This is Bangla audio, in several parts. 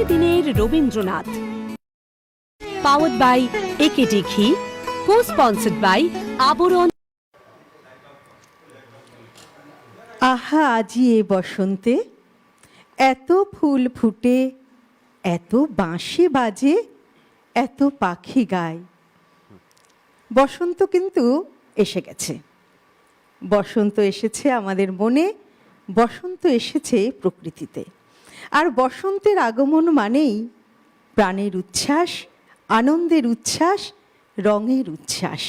প্রতিদিনের রবীন্দ্রনাথ, পাওয়ার্ড বাই একেডি ঘি, কো-স্পন্সর্ড বাই আবরণ। আহা আজি এ বসন্তে, এত ফুল ফুটে, এত বাঁশি বাজে, এত পাখি গায়। বসন্ত কিন্তু এসে গেছে। বসন্ত এসেছে আমাদের মনে, বসন্ত এসেছে প্রকৃতিতে। আর বসন্তের আগমন মানেই প্রাণের উচ্ছ্বাস, আনন্দের উচ্ছ্বাস, রঙের উচ্ছ্বাস।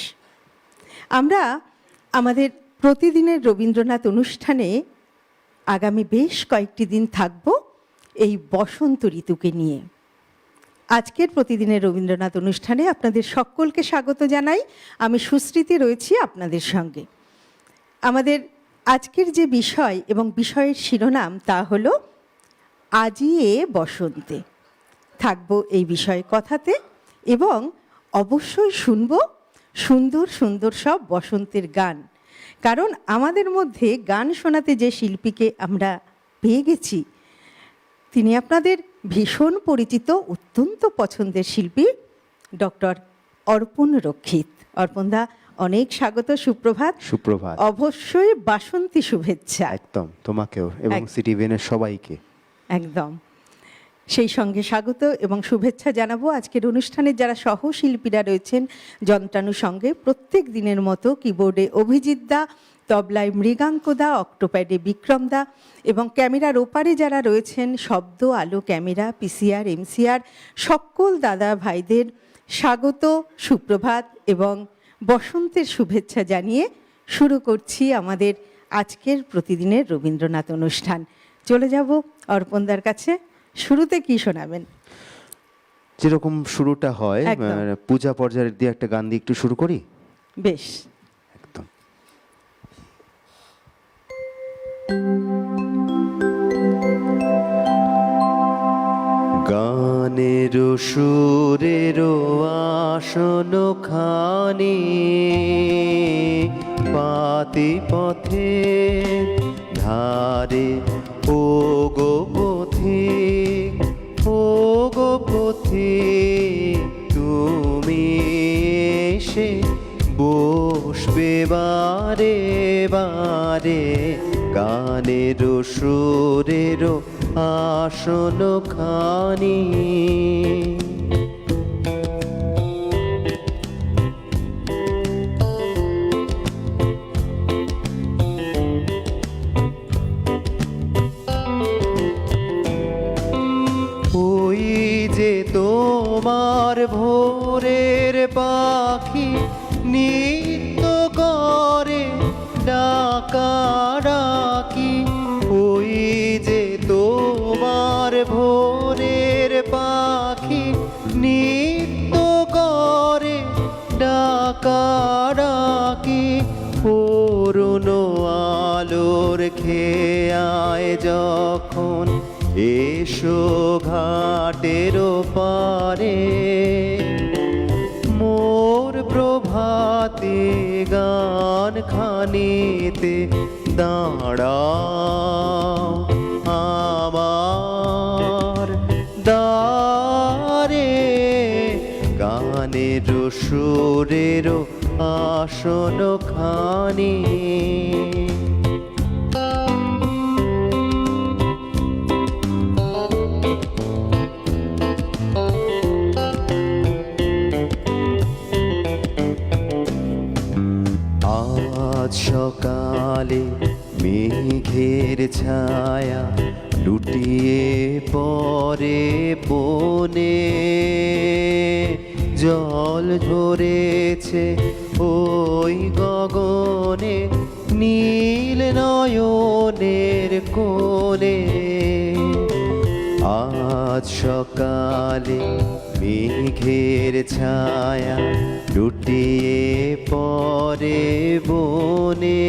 আমরা আমাদের প্রতিদিনের রবীন্দ্রনাথ অনুষ্ঠানে আগামী বেশ কয়েকটি দিন থাকব এই বসন্ত ঋতুকে নিয়ে। আজকের প্রতিদিনের রবীন্দ্রনাথ অনুষ্ঠানে আপনাদের সকলকে স্বাগত জানাই। আমি সুস্মৃতি রয়েছি আপনাদের সঙ্গে। আমাদের আজকের যে বিষয় এবং বিষয়ের শিরোনাম তা হলো আজি এ বসন্তে। থাকব এই বিষয়ে কথাতে এবং অবশ্যই শুনব সুন্দর সুন্দর সব বসন্তের গান। কারণ আমাদের মধ্যে গান শোনাতে যে শিল্পীকে আমরা পেয়ে গেছি তিনি আপনাদের ভীষণ পরিচিত, অত্যন্ত পছন্দের শিল্পী ডক্টর অর্পণ রক্ষিত। অর্পণদা, অনেক স্বাগত, সুপ্রভাত। সুপ্রভাত। অবশ্যই বাসন্তী শুভেচ্ছা। একদম, তোমাকেও এবং সিটিভিএনের সবাইকে একদম সেই সঙ্গে স্বাগত এবং শুভেচ্ছা জানাবো আজকের অনুষ্ঠানের যারা সহশিল্পীরা রয়েছেন যন্ত্রাণু সঙ্গে। প্রত্যেক দিনের মতো কিবোর্ডে অভিজিৎ দা, তবলায় মৃগাঙ্কদা, অক্টোপ্যাডে বিক্রমদা এবং ক্যামেরার ওপারে যারা রয়েছেন শব্দ, আলো, ক্যামেরা, পিসিআর, এমসিআর সকল দাদা ভাইদের স্বাগত, সুপ্রভাত এবং বসন্তের শুভেচ্ছা জানিয়ে শুরু করছি আমাদের আজকের প্রতিদিনের রবীন্দ্রনাথ অনুষ্ঠান। চলে যাব অর্পণদার কাছে। শুরুতে কি শোনাবেন? যেরকম শুরুটা হয় পূজা পর্যায়ের দিয়ে একটা গান দিয়ে একটু শুরু করি। বেশ, একদম। গানের সুরের আসন খানি পাতি পথে ধারে, ও গো পথিক, ও গো পথিক, তুমি এসে বসবে বারে বারে গানের সুরের আসন খানি। ওই যে তোমার ভোরের পাখি নিত্য করে ডাকা ডাকি, ওই যে তোমার ভোরের পাখি নিত্য করে ডাকা ডাকি, অরুণ আলোর খেয়ায় যখন এসো ঘাটের পারে, মোর প্রভাতে গান খানিতে দাঁড়াও আমার দ্বারে, গানের সুরের আসন খানি। আজ সকালে মেঘের ছায়া লুটিয়ে পরে বনে, জল ঝরেছে ওই গগনে নীল নয়নের কোণে। আজ সকালে মেঘের ছায়া লুটিয়ে পরে বনে,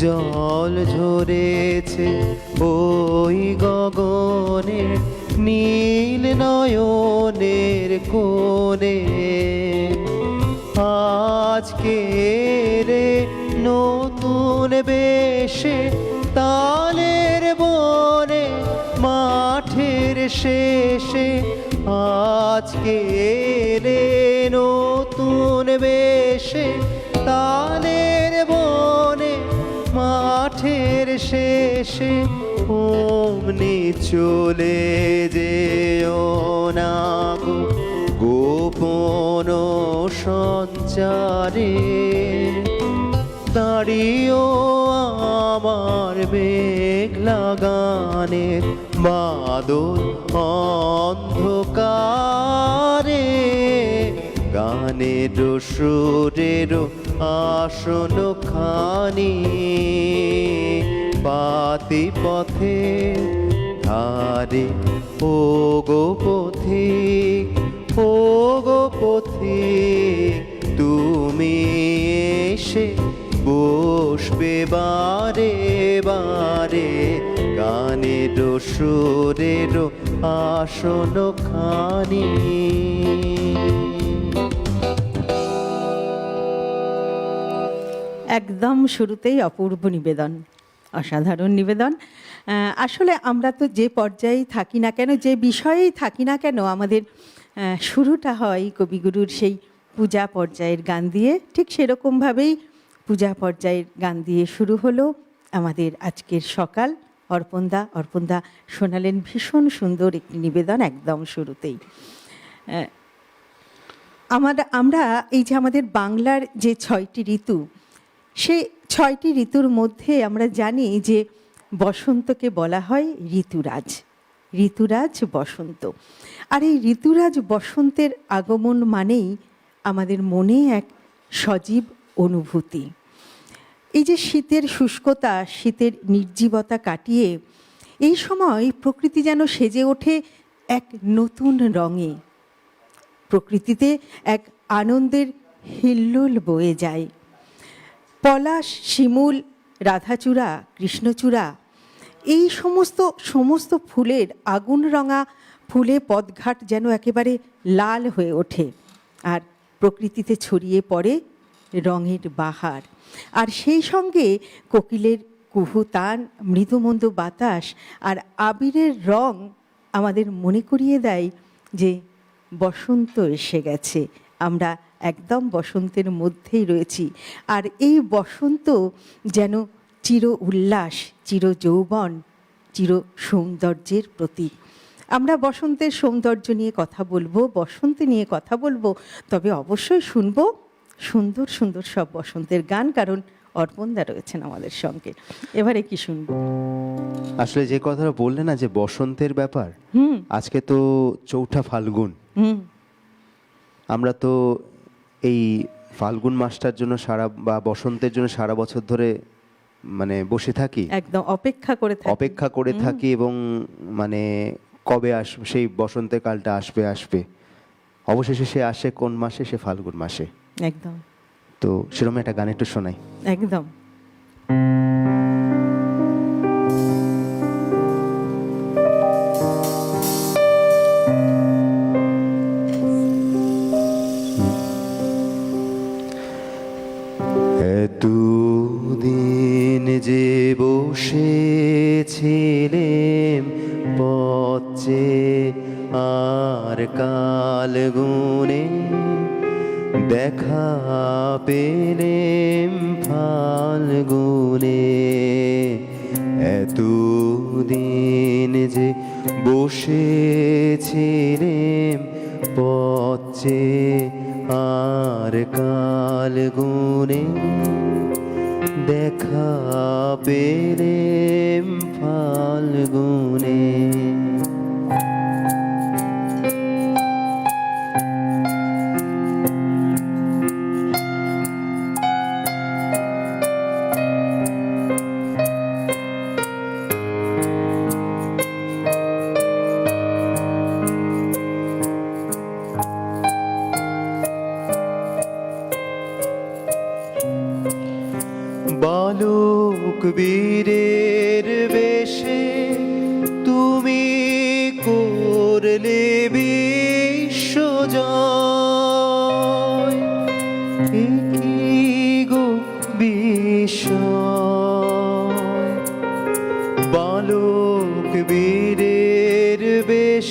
জল ঝরেছে ওই গগনে নীল নয়নের কোণে। আজকে রে নতুন বেশে তালের বনে মাঠের শেষে আজকে এলে নতুন বেশে তালের বনে মাঠের শেষে অমনি চলে যেও না গো গোপন সঞ্চারে দাঁড়িয়েও আমার মেঘলা গানের বাদল অন্ধকারে গানের সুরের আসন খানি পাতি পথে ধারে ও গো পথিক ও গো পথিক তুমি এসে বসবে বারে বারে গানের সুরের আসন খানি। একদম শুরুতেই অপূর্ব নিবেদন, অসাধারণ নিবেদন। আসলে আমরা তো যে পর্যায়েই থাকি না কেন, যে বিষয়েই থাকি না কেন, আমাদের শুরুটা হয় কবিগুরুর সেই পূজা পর্যায়ের গান দিয়ে। ঠিক সেরকমভাবেই পূজা পর্যায়ের গান দিয়ে শুরু হলো আমাদের আজকের সকাল। অর্পণদা শোনালেন ভীষণ সুন্দর একটি নিবেদন একদম শুরুতেই। আমরা এই যে আমাদের বাংলার যে 6টি ঋতু, সেই 6টি ঋতুর মধ্যে আমরা জানি যে বসন্তকে বলা হয় ঋতুরাজ, ঋতুরাজ বসন্ত। আর এই ঋতুরাজ বসন্তের আগমন মানেই আমাদের মনে এক সজীব অনুভূতি। এই যে শীতের শুষ্কতা, শীতের নির্জীবতা কাটিয়ে এই সময় প্রকৃতি যেন সেজে ওঠে এক নতুন রঙে। প্রকৃতিতে এক আনন্দের হিল্লোল বয়ে যায়। পলাশ, শিমুল, রাধাচূড়া, কৃষ্ণচূড়া, এই সমস্ত ফুলের আগুন রঙা ফুলে পদঘাট যেন একেবারে লাল হয়ে ওঠে। আর প্রকৃতিতে ছড়িয়ে পড়ে রঙের বাহার। আর সেই সঙ্গে কোকিলের কুহুতান, মৃদুমন্দ বাতাস আর আবিরের রং আমাদের মনে করিয়ে দেয় যে বসন্ত এসে গেছে। আমরা একদম বসন্তের মধ্যেই রয়েছি। আর এই বসন্ত যেন চির উল্লাস, চির যৌবন, চির সৌন্দর্যের প্রতীক। আমরা বসন্তের সৌন্দর্য নিয়ে কথা বলবো, বসন্ত নিয়ে কথা বলবো, তবে অবশ্যই শুনবো সুন্দর সুন্দর সব বসন্তের গান, কারণ অর্পণদা রয়েছেন আমাদের সঙ্গে। এবারে কি শুনবো? আসলে যে কথাটা বললে না যে বসন্তের ব্যাপার, আজকে তো 4ঠা ফাল্গুন। আমরা তো এই ফাল্গুন মাসটার জন্য বা বসন্তের জন্য সারা বছর ধরে মানে বসে থাকি, একদম অপেক্ষা করে থাকি এবং মানে কবে আসবে সেই বসন্তের কালটা আসবে। অবশেষে সে আসে কোন মাসে? সে ফাল্গুন মাসে। একদম। তো সেরকম একটা গান একটু শোনাই। একদম। এতদিন যে বসেছিলেম পথে আর কাল গুনে দেখা পেলেম ফাল্গুনে। এতদিন যে বসেছিলেম পথে আর কাল গুনে দেখা পেলেম ফাল্গুনে। বালক বীরের বেশে তুমি করলে বিশ্বজয়, কি গো বিস্ময়। বালক বীরের বেশে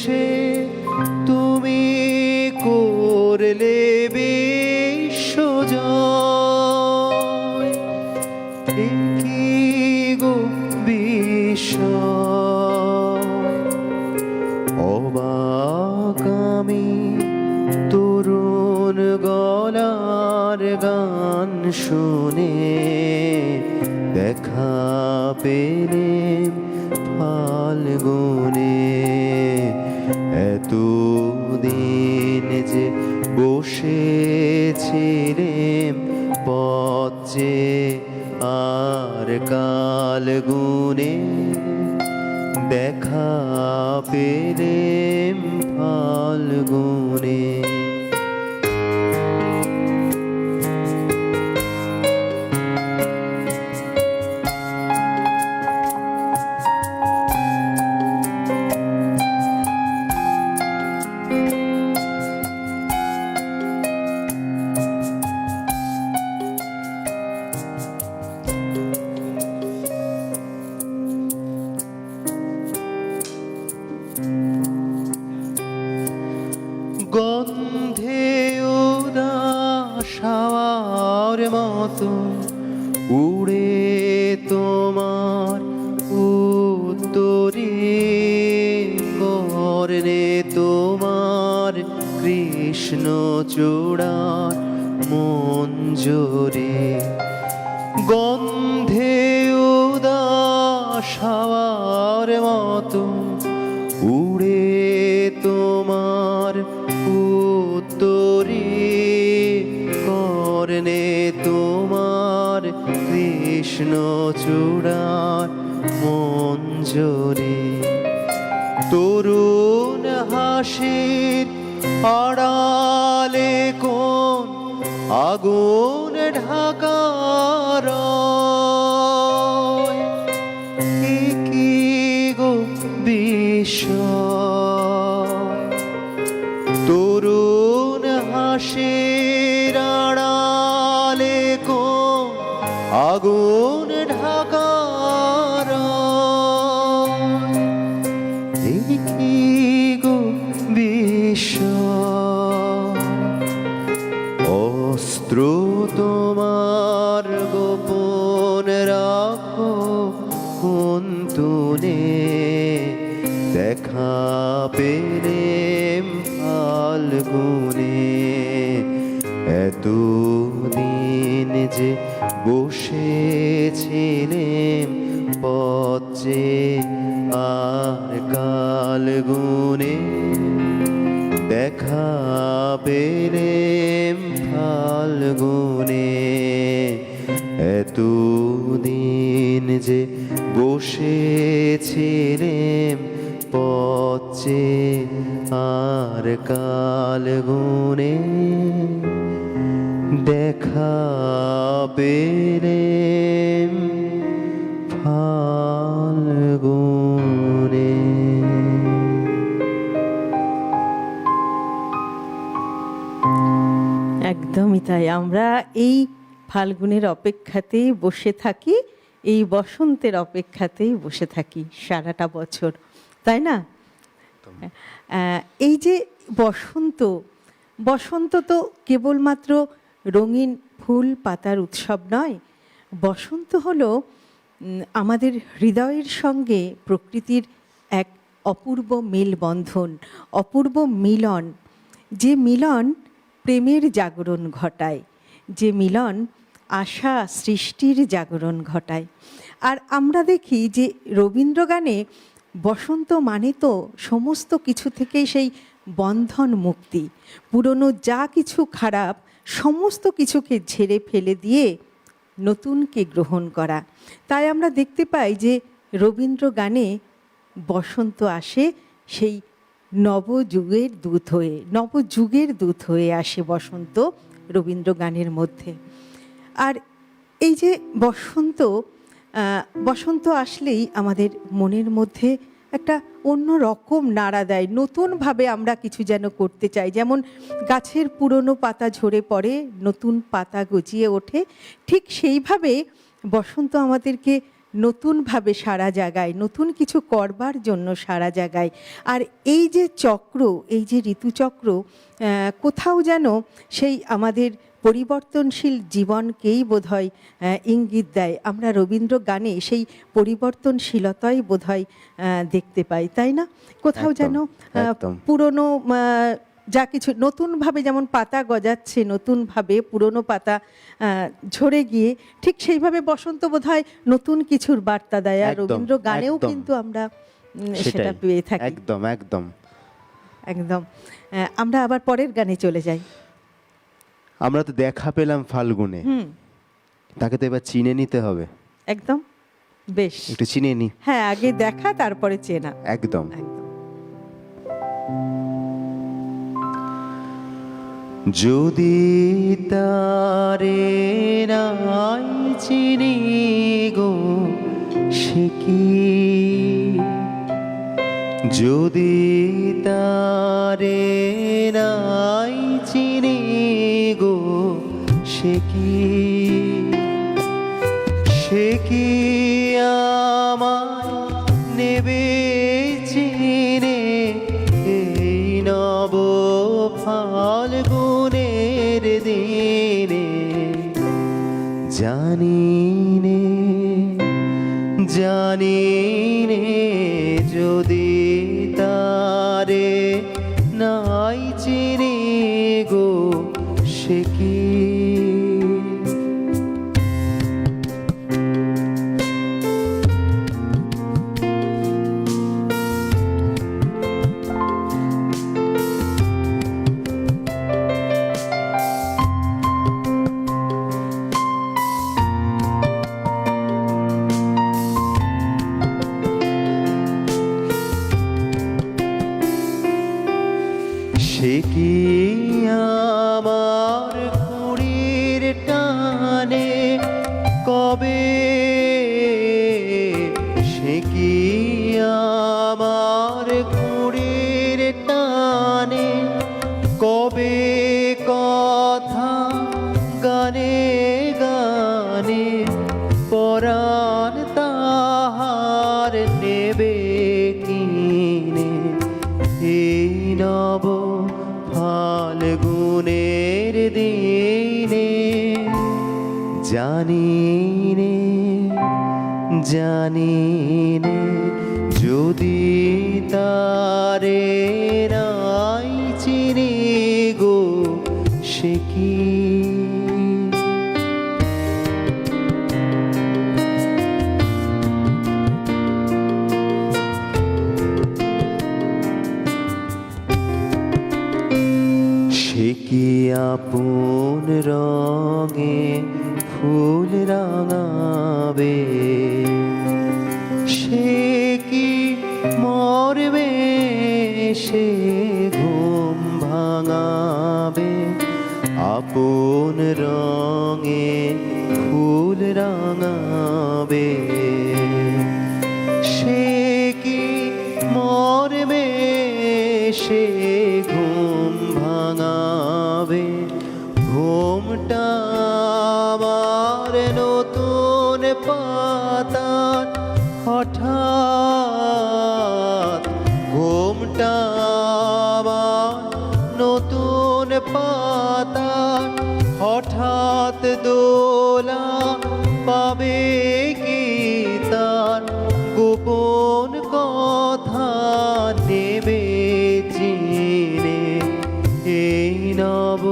তোমার গান শুনে দেখা পেলেম ফাল্গুনে, এতদিন যে বসেছিলেম পথ চেয়ে আর কাল গুনে, দেখা পেলেম ফাল্গুনে। গন্ধে উদাস হাওয়ার মতো উড়ে তোমার উত্তরে, করনে তোমার কৃষ্ণ চূড়ার মঞ্জরে। গন্ধে উদাস হাওয়ার মতো উড়ে তোমার উত্তরে, করনে তোমার কৃষ্ণ চূড়ার মঞ্জরে। তরুণ হাসির আড়ালে কোন আগুন ঢাকার, কি গো বিষয়। তরুণ হাসির আড়ালে কোন আগুন ঢাকার, কি গো বিষয়। অস্ত্র তোমার গোপন রাখো কোন তুনে, দেখা পেলেম ফাল্গুনে, এতদিন যে বসেছিলেম পথ চেয়ে আর কাল গুনে, দেখা পেলেম ফাল্গুনে, এতদিন যে বসেছিলেম পথ চেয়ে আর কাল গুনে, দেখা পেলেম ফাল্গুনে। একদমই তাই, আমরা এই ফাল্গুনের অপেক্ষাতেই বসে থাকি, এই বসন্তের অপেক্ষাতেই বসে থাকি সারাটা বছর, তাই না? এই যে বসন্ত, বসন্ত তো কেবলমাত্র রঙিন ফুল পাতার উৎসব নয়। বসন্ত হলো আমাদের হৃদয়ের সঙ্গে প্রকৃতির এক অপূর্ব মেলবন্ধন, অপূর্ব মিলন। যে মিলন প্রেমের জাগরণ ঘটায়, যে মিলন আশা সৃষ্টির জাগরণ ঘটায়। আর আমরা দেখি যে রবীন্দ্রগানে বসন্ত মানে তো সমস্ত কিছু থেকেই সেই বন্ধন মুক্তি, পুরনো যা কিছু খারাপ সমস্ত কিছুকে ঝেড়ে ফেলে দিয়ে নতুনকে গ্রহণ করা। তাই আমরা দেখতে পাই যে রবীন্দ্রগানে বসন্ত আসে সেই নবযুগের দূত হয়ে, নবযুগের দূত হয়ে আসে বসন্ত রবীন্দ্রগানের মধ্যে। আর এই যে বসন্ত, বসন্ত আসলেই আমাদের মনের মধ্যে একটা অন্য রকম নাড়া দেয়, নতুনভাবে আমরা কিছু যেন করতে চাই। যেমন গাছের পুরনো পাতা ঝরে পড়ে, নতুন পাতা গজিয়ে ওঠে, ঠিক সেইভাবে বসন্ত আমাদেরকে নতুনভাবে সারা জাগায়, নতুন কিছু করবার জন্য সারা জাগায়। আর এই যে চক্র, এই যে ঋতুচক্র, কোথাও যেন সেই আমাদের পরিবর্তনশীল জীবনকেই বোধহয় ইঙ্গিত দেয়। আমরা রবীন্দ্র গানে সেই পরিবর্তনশীলতাই বোধহয় দেখতে পাই, তাই না? কোথাও যেন পুরনো যা কিছু নতুনভাবে যেমন পাতা গজাচ্ছে, নতুনভাবে পুরনো পাতা ঝরে গিয়ে ঠিক সেইভাবে বসন্ত বোধহয় নতুন কিছুর বার্তা দেয়। আর একদম, রবীন্দ্র গানেও একদম। কিন্তু আমরা সেটা সেটাই, পেয়ে থাকি। একদম একদম। একদম। আমরা আবার পরের গানে চলে যাই। আমরা তো দেখা পেলাম ফাল্গুনে, তাকে তো এবার চিনে নিতে হবে। একদম, বেশ, একটু চিনে নি। হ্যাঁ, আগে দেখা তারপরে চেনা। একদম। একদম। যদি তারে নাই চিনি গো সে কি, যদি তারে নাই চিনি গো সে কি, সে কি আমায় নেবে চিনে এই নব ফাল্গুনের দিনে, জানি নে জানি নে যদি তারে নাই চিনি গো সে কি। সে কি আমার কুড়ির টানে কবে, সে কি আমার কুড়ির টানে কবে কথা গানে গানে পরাণ তাহার নেবে কিনে এই নব ফাল্গুনের দিনে, জানি নে জানি নে যদি তারে নাই চিনি গো সে কি। সে কি আপন রঙে ফুল রাঙাবে, সে কি মরবে সে ঘুম ভাঙাবে, আপন রঙে ফুল রাঙাবে, সে কি মরবে সে ঘুম ভাঙাবে, ঘুমটা আমার নতুন পাতার হঠাৎ, ঘুমটা আমার নতুন পাতার হঠাৎ দোলা পাবে কি তার গোপন কথা নেবে চিনে এই নব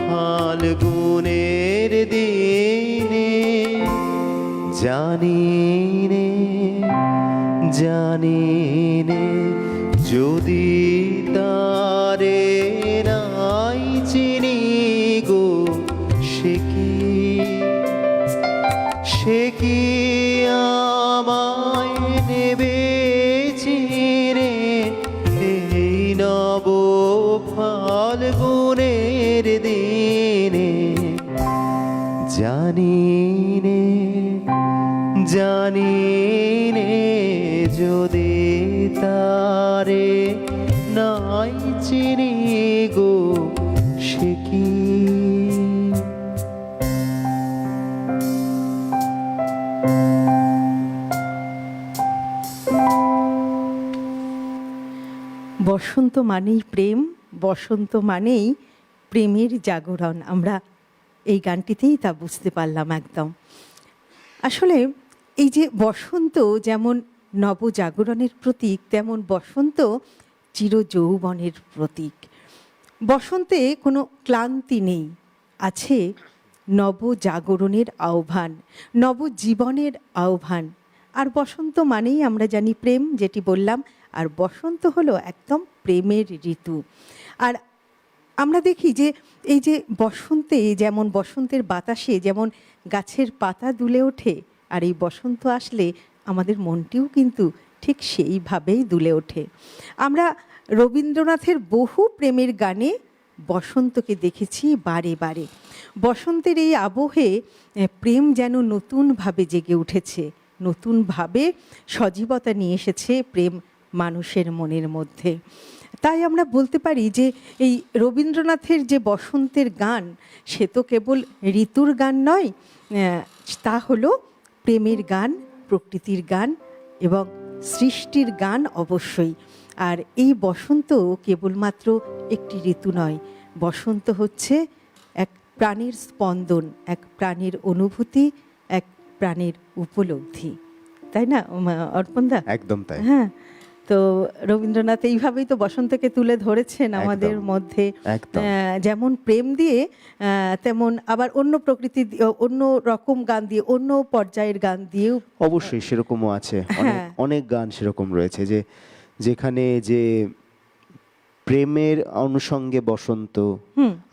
ফাল্গুনের দিনে, জানি নে জানি নে যদি তারে নাই চিনি গো সে কি, সে কি আমায় নেবে চিনে এই নব ফাল্গুনের দিনে, জানি নে জানি নে যদি তারে নাই চিনি গো সে কি। বসন্ত মানেই প্রেম, বসন্ত মানেই প্রেমের জাগরণ। আমরা এই গানটিতেই তা বুঝতে পারলাম একদম। আসলে এই যে বসন্ত যেমন নবজাগরণের প্রতীক, তেমন বসন্ত চিরযৌবনের প্রতীক। বসন্তে কোনো ক্লান্তি নেই, আছে নবজাগরণের আহ্বান, নবজীবনের আহ্বান। আর বসন্ত মানেই আমরা জানি প্রেম, যেটি বললাম। আর বসন্ত হলো একদম প্রেমের ঋতু। আর আমরা দেখি যে এই যে বসন্তে, যেমন বসন্তের বাতাসে যেমন গাছের পাতা দুলে ওঠে, আর এই বসন্ত আসলে আমাদের মনটিও কিন্তু ঠিক সেইভাবেই দুলে ওঠে। আমরা রবীন্দ্রনাথের বহু প্রেমের গানে বসন্তকে দেখেছি বারে বারে। বসন্তের এই আবহে প্রেম যেন নতুনভাবে জেগে উঠেছে, নতুনভাবে সজীবতা নিয়ে এসেছে প্রেম মানুষের মনের মধ্যে। তাই আমরা বলতে পারি যে এই রবীন্দ্রনাথের যে বসন্তের গান, সে তো কেবল ঋতুর গান নয়, তা হলো প্রেমের গান, প্রকৃতির গান এবং সৃষ্টির গান অবশ্যই। আর এই বসন্ত কেবলমাত্র একটি ঋতু নয়, বসন্ত হচ্ছে এক প্রাণের স্পন্দন, এক প্রাণের অনুভূতি, এক প্রাণের উপলব্ধি। তাই না অর্পণদা? একদম তাই। হ্যাঁ, তো রবীন্দ্রনাথ এইভাবেই তো বসন্তকে তুলে ধরেছেন আমাদের একদম, মধ্যে। একদম। যেমন প্রেম দিয়ে, তেমন আবার অন্য প্রকৃতি, অন্য রকম গান দিয়ে, অন্য পর্যায়ের গান দিয়েও অবশ্যই সেরকমও আছে, অনেক হ্যাঁ। অনেক গান সেরকম রয়েছে যে যেখানে যে প্রেমের অনুষঙ্গে বসন্ত,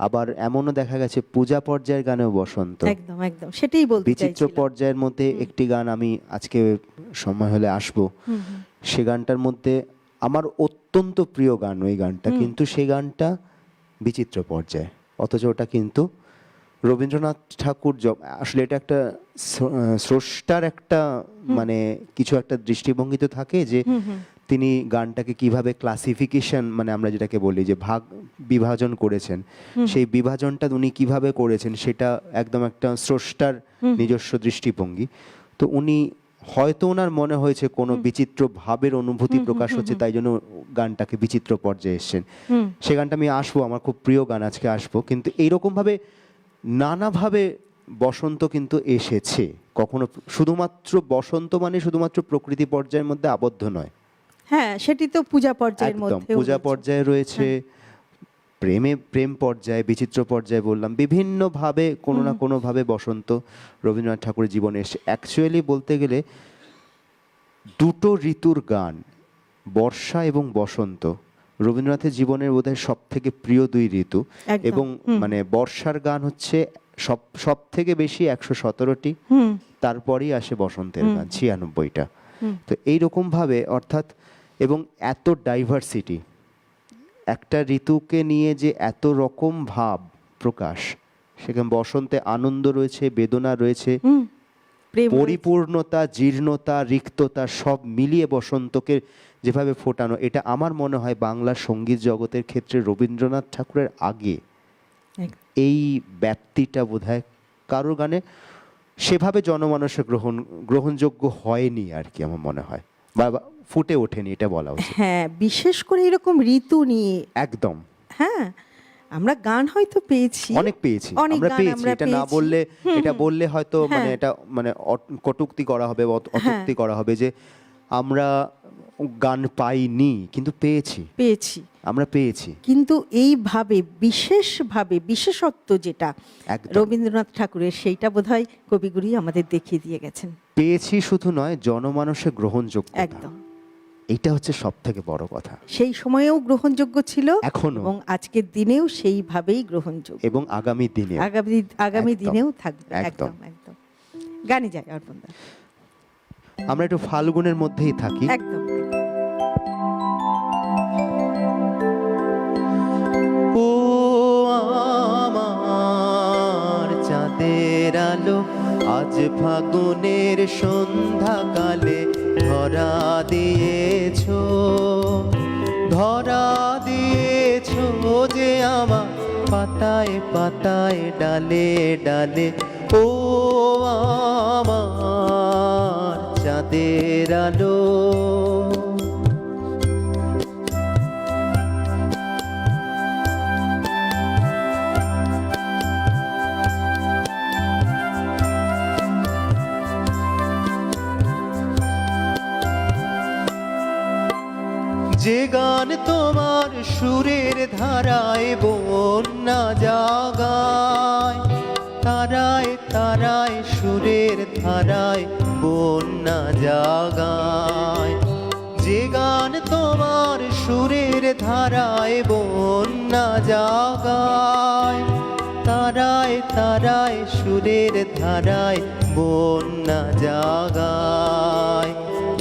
আবার এমনও দেখা গেছে পূজা পর্যায়ের গানেও বসন্ত। একদম একদম সেটাই বলতে বিচিত্র চাইছিলাম। পর্যায়ের মধ্যে একটি গান আমি আজকে সময় হলে আসবো, সে গানটার মধ্যে আমার অত্যন্ত প্রিয় গান ওই গানটা, কিন্তু সেই গানটা বিচিত্র পর্যায়ে, অথচ ওটা কিন্তু রবীন্দ্রনাথ ঠাকুর আসলে এটা একটা স্রষ্টার একটা মানে কিছু একটা দৃষ্টিভঙ্গি তো থাকে যে তিনি গানটাকে কিভাবে ক্লাসিফিকেশন, মানে আমরা যেটাকে বলি যে ভাগ বিভাজন করেছেন, সেই বিভাজনটা উনি কিভাবে করেছেন সেটা একদম একটা স্রষ্টার নিজস্ব দৃষ্টিভঙ্গি। তো উনি হয়তো ওনার মনে হয়েছে কোনো বিচিত্র ভাবের অনুভূতি প্রকাশ হচ্ছে, তাই জন্য গানটাকে বিচিত্র পর্যায়ে এসছেন। সে গানটা আমি আসবো, আমার খুব প্রিয় গান, আজকে আসবো। কিন্তু এইরকম ভাবে নানাভাবে বসন্ত কিন্তু এসেছে, কখনো শুধুমাত্র বসন্ত মানে শুধুমাত্র প্রকৃতি পর্যায়ের মধ্যে আবদ্ধ নয়। হ্যাঁ, সেটি তো পূজা পর্যায়ের একদম মধ্যে, পূজা পর্যায়ে রয়েছে, প্রেম পর্যায়ে, বিচিত্র পর্যায়ে, বললাম বিভিন্ন ভাবে কোনো না কোনো ভাবে বসন্ত রবীন্দ্রনাথ ঠাকুরের জীবনে এসে। অ্যাকচুয়ালি বলতে গেলে দুটো ঋতুর গান, বর্ষা এবং বসন্ত, রবীন্দ্রনাথের জীবনের বোধহয় সব থেকে প্রিয় দুই ঋতু। এবং মানে বর্ষার গান হচ্ছে সব থেকে বেশি 117টি, তারপরেই আসে বসন্তের গান 96টা। তো এইরকম ভাবে অর্থাৎ, এবং এত ডাইভার্সিটি, একটা ঋতুকে নিয়ে যে এত রকম ভাব প্রকাশ, সেখানে বসন্তে আনন্দ রয়েছে, বেদনা রয়েছে, পরিপূর্ণতা, জীর্ণতা, রিক্ততা সব মিলিয়ে বসন্তকে যেভাবে ফোটানো, এটা আমার মনে হয় বাংলার সঙ্গীত জগতের ক্ষেত্রে রবীন্দ্রনাথ ঠাকুরের আগে এই ব্যাপ্তিটা বোধহয় কারোর গানে সেভাবে জনমানসে গ্রহণযোগ্য হয়নি আর কি, আমার মনে হয়, বা ফুটে ওঠেনি, এটা বলা উচিত। হ্যাঁ, বিশেষ করে এরকম ঋতু নিয়ে একদম। হ্যাঁ, আমরা গান হয়তো পেয়েছি, অনেক পেয়েছি, আমরা পেয়েছি, এটা না বললে, এটা বললে হয়তো মানে এটা মানে কটূক্তি করা হবে, অত্যুক্তি করা হবে যে আমরা গান পাইনি, কিন্তু পেয়েছি, আমরা পেয়েছি। কিন্তু এইভাবে বিশেষভাবে বিশেষত্ব যেটা রবীন্দ্রনাথ ঠাকুরের, সেইটা বোধহয় কবিগুরু আমাদের দেখিয়ে দিয়ে গেছেন। পেয়েছি শুধু নয়, জনমানসে গ্রহণযোগ্য, একদম, এটা হচ্ছে সব থেকে বড় কথা। সেই সময়েও গ্রহণযোগ্য ছিল, এখনো, এবং আজকের দিনেও সেইভাবেই গ্রহণযোগ্য, এবং আগামী দিনেও থাকবে। একদম একদম। গানে যাই অর্পণদা, আমরা একটু ফাল্গুনের মধ্যেই থাকি। একদম। ও আমার চাঁদের আলো, আজ ফাগুনের সন্ধ্যাকালে ধরা দিয়েছো যে আমার পাতায় পাতায়, ডালে ডালে। ও আমার চাঁদের আলো, যে গান তোমার সুরের ধারায় বন্যা জাগায়, তারায় তারায় সুরের ধারায় বন্যা জাগায়। যে গান তোমার সুরের ধারায় বন্যা জাগায়, তারায় তারায় সুরের ধারায় বন্যা জাগায়।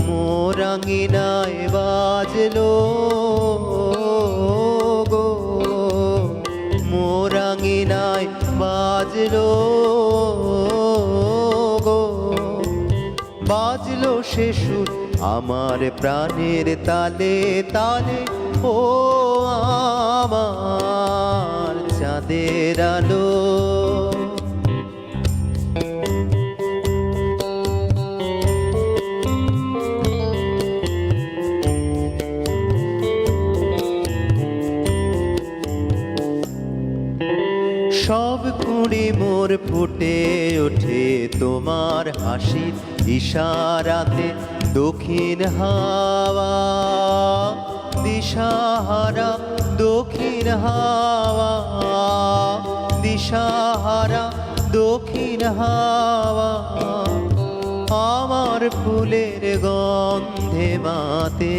মোরাঙ্গিনায় বাজলো গো, মোরাঙ্গিনায় বাজলো গো, বাজলো সে সুর আমার প্রাণের তালে তালে। ও আমার চাঁদের আলো, সব কুড়ি মোর ফুটে ওঠে তোমার হাসির ইশারাতে। দক্ষিণ হাওয়া দিশাহারা, দক্ষিণ হাওয়া দিশাহারা, দক্ষিণ হাওয়া আমার ফুলের গন্ধে মাতে।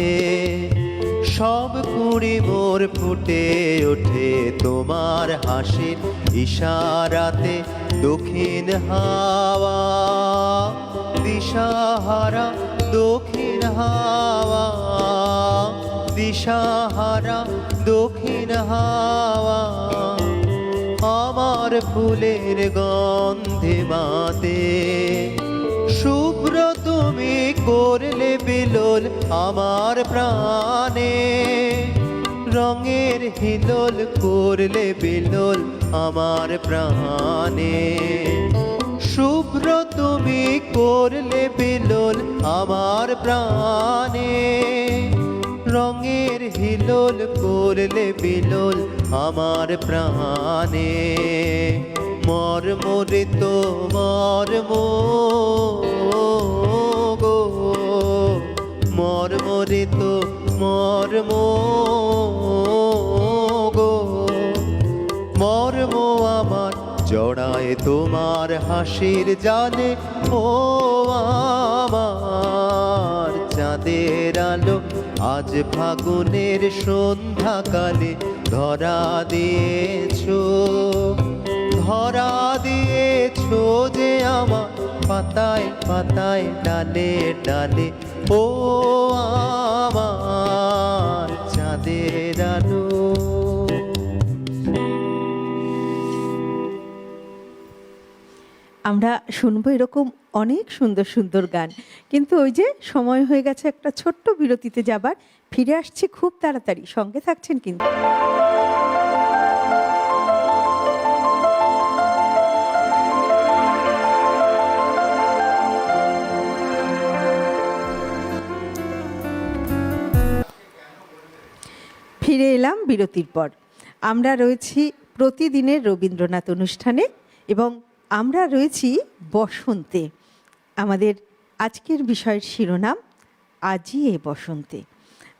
সব কুড়ি মোর ফুটে ওঠে তোমার হাসির ইশারাতে। দক্ষিণ হাওয়া দিশাহারা, দক্ষিণ হাওয়া দিশাহারা, দক্ষিণ হাওয়া আমার ফুলের গন্ধে মাতে। শুভ্র তুমি করলে বিলোল আমার প্রাণে, রঙের হিলোল করলে বিলোল আমার প্রাণে। শুভ্র তুমি করলে বিলোল আমার প্রাণে, রঙের হিলোল করলে বিলোল আমার প্রাণে। মর্মরে তো মর্ম গো, মর্মরে তো মর্ম গো, মর্ম আমার জড়ায় তোমার হাসির জালে। ও আমার চাঁদের আলো, আজ ফাগুনের সন্ধ্যাকালে ধরা দিয়েছো, ধরা দিয়েছো যে আমার পাতায় পাতায় ডালে ডালে। ও আমার চাঁদের আলো। আমরা শুনবো এরকম অনেক সুন্দর সুন্দর গান, কিন্তু ওই যে সময় হয়ে গেছে একটা ছোট্ট বিরতিতে যাবার। ফিরে আসছি খুব তাড়াতাড়ি, সঙ্গে থাকছেন কিন্তু। ফিরে এলাম বিরতির পর। আমরা রয়েছি প্রতিদিনের রবীন্দ্রনাথ অনুষ্ঠানে এবং আমরা রয়েছি বসন্তে। আমাদের আজকের বিষয়ের শিরোনাম আজই এ বসন্তে।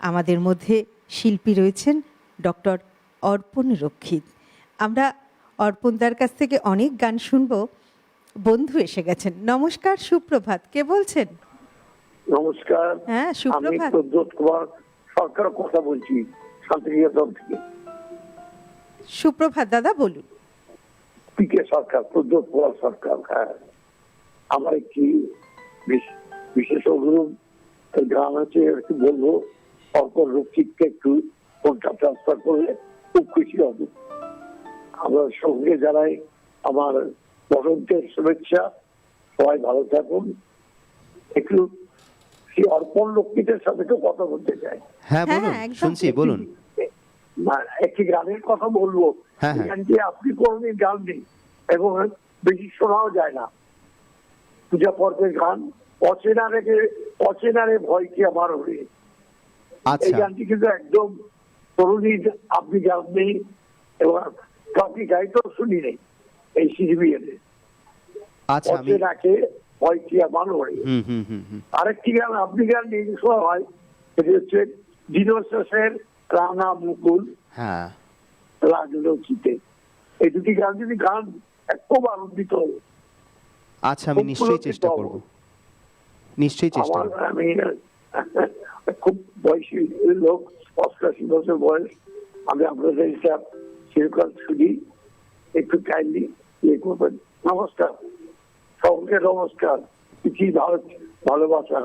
আমাদের মধ্যে শিল্পী রয়েছেন ডক্টর অর্পণ রক্ষিত। আমরা অর্পণদার কাছ থেকে অনেক গান শুনব। বন্ধু এসে গেছেন। নমস্কার, সুপ্রভাত। কে বলছেন? নমস্কার। হ্যাঁ, আমি সুপ্রভাত। প্রদ্যোৎ কুমার সরকার কথা বলছি, শান্তিনিকেতন থেকে। সুপ্রভাত দাদা, বলুন। পিকে সরকার, প্রদ্যোৎ কুমার সরকার। হ্যাঁ, আমার একটি বিশেষ অনুরোধ গান আছে, একটু বলবো। অর্পণ রক্ষিতকে একটু ফোনটা ট্রান্সফার করলে খুব খুশি হব। আমরা সঙ্গে জানাই আমার বসন্তের শুভেচ্ছা। সবাই ভালো থাকুন। একটু সেই অর্পণ রক্ষিতের সাথে একটু কথা বলতে চাই। হ্যাঁ বলুন, একদম। শুনছি, বলুন। একটি গানের কথা বলবো। হ্যাঁ, হ্যাঁ। গান যে আপনি কোনদিন গান নেই এবং বেশি শোনাও যায় না। পূজা পর্বের গান, অচেনারে ভয় কি আমার হয়ে। এই আচ্ছা, গানটি কিন্তু একদম তরুণীর আপনি গান নেই এবং কাউকে গাইতেও শুনি নেই এই সিজিবিএতে। আচ্ছা, আমি অচেনাকে ভয় কি আমার হয়ে। হুম হুম হুম হুম আরেকটি গান আপনি গান নিয়ে শোনা হয়, সেটি হচ্ছে দিনশেষের রানা মুকুল হ্যাঁ, লাগলো চিতে, এই দুটি গান যদি গান খুব আনন্দিত হব। আচ্ছা আমি নিশ্চয়ই চেষ্টা করব, নিশ্চয়ই চেষ্টা আমার করব। আমি খুব বয়সী লোক, 88 বছর বয়স, আমি আপনাদের হিসাব চিরকাল শুনি, একটু কাইন্ডলি ইয়ে করবেন। নমস্কার সকলকে, নমস্কার, পৃথিবী ভারত ভালোবাসা।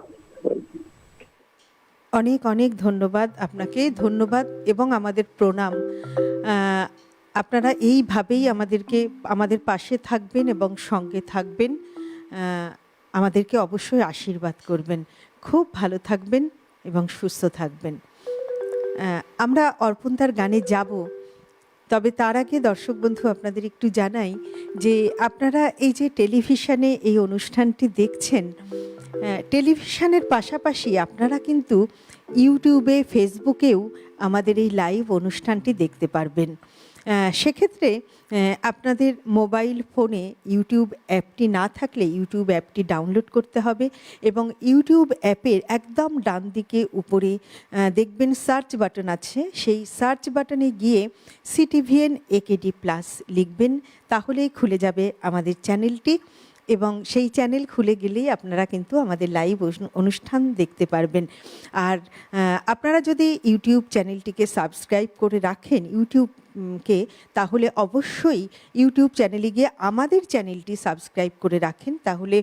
অনেক অনেক ধন্যবাদ আপনাকে, ধন্যবাদ এবং আমাদের প্রণাম। আপনারা এইভাবেই আমাদের পাশে থাকবেন এবং সঙ্গে থাকবেন, আমাদেরকে অবশ্যই আশীর্বাদ করবেন। খুব ভালো থাকবেন এবং সুস্থ থাকবেন। আমরা অর্পণদার গানে যাব, তবে তার আগে দর্শক বন্ধু আপনাদের একটু জানাই যে আপনারা এই যে টেলিভিশনে এই অনুষ্ঠানটি দেখছেন, টেলিভিশনের পাশাপাশি আপনারা কিন্তু ইউটিউবে, ফেসবুকেও আমাদের এই লাইভ অনুষ্ঠানটি দেখতে পারবেন। সেক্ষেত্রে আপনাদের মোবাইল ফোনে ইউটিউব অ্যাপটি না থাকলে ইউটিউব অ্যাপটি ডাউনলোড করতে হবে এবং ইউটিউব অ্যাপের একদম ডান দিকে উপরে দেখবেন সার্চ বাটন আছে, সেই সার্চ বাটনে গিয়ে CTVN AKD প্লাস লিখবেন, তাহলেই খুলে যাবে আমাদের চ্যানেলটি এবং সেই চ্যানেল খুলে গেলেই আপনারা কিন্তু আমাদের লাইভ অনুষ্ঠান দেখতে পারবেন। আর আপনারা যদি ইউটিউব চ্যানেলটিকে সাবস্ক্রাইব করে রাখেন ইউটিউবকে, তাহলে অবশ্যই ইউটিউব চ্যানেলে গিয়ে আমাদের চ্যানেলটি সাবস্ক্রাইব করে রাখেন, তাহলে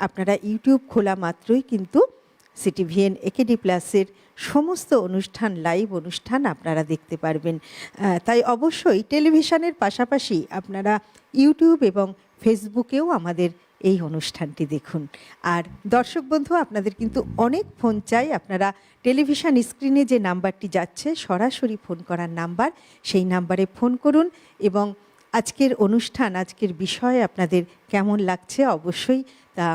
আপনারা ইউটিউব খোলা মাত্রই কিন্তু CTVN AKD প্লাসের সমস্ত অনুষ্ঠান, লাইভ অনুষ্ঠান আপনারা দেখতে পারবেন। তাই অবশ্যই টেলিভিশনের পাশাপাশি আপনারা ইউটিউব এবং ফেসবুকেও আমাদের এই অনুষ্ঠানটি দেখুন। আর দর্শক বন্ধু, আপনাদের কিন্তু অনেক ফোন চাই। আপনারা টেলিভিশন স্ক্রিনে যে নাম্বারটি যাচ্ছে সরাসরি ফোন করার নাম্বার, সেই নাম্বারে ফোন করুন এবং আজকের অনুষ্ঠান, আজকের বিষয় আপনাদের কেমন লাগছে অবশ্যই তা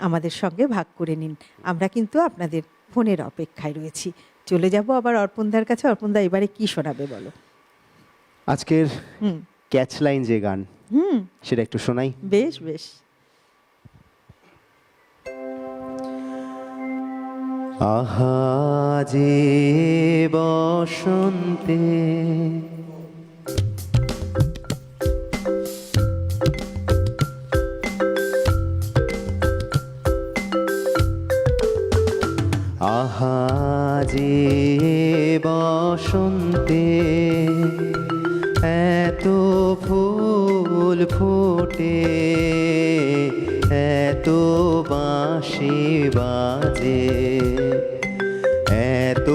আমাদের সঙ্গে ভাগ করে নিন। আমরা কিন্তু আপনাদের ফোনের অপেক্ষায় রয়েছি। চলে যাব আবার অর্পণদার কাছে। অর্পণদা, এবারে কি শোনাবে বলো? আজকের ক্যাচ লাইন যে গান, সেটা একটু শোনাই। বেশ বেশ। আহা যে বসন্তে আহা যে বসন্তে এত ফুল ফোটে, এত বাঁশি বাজে, এত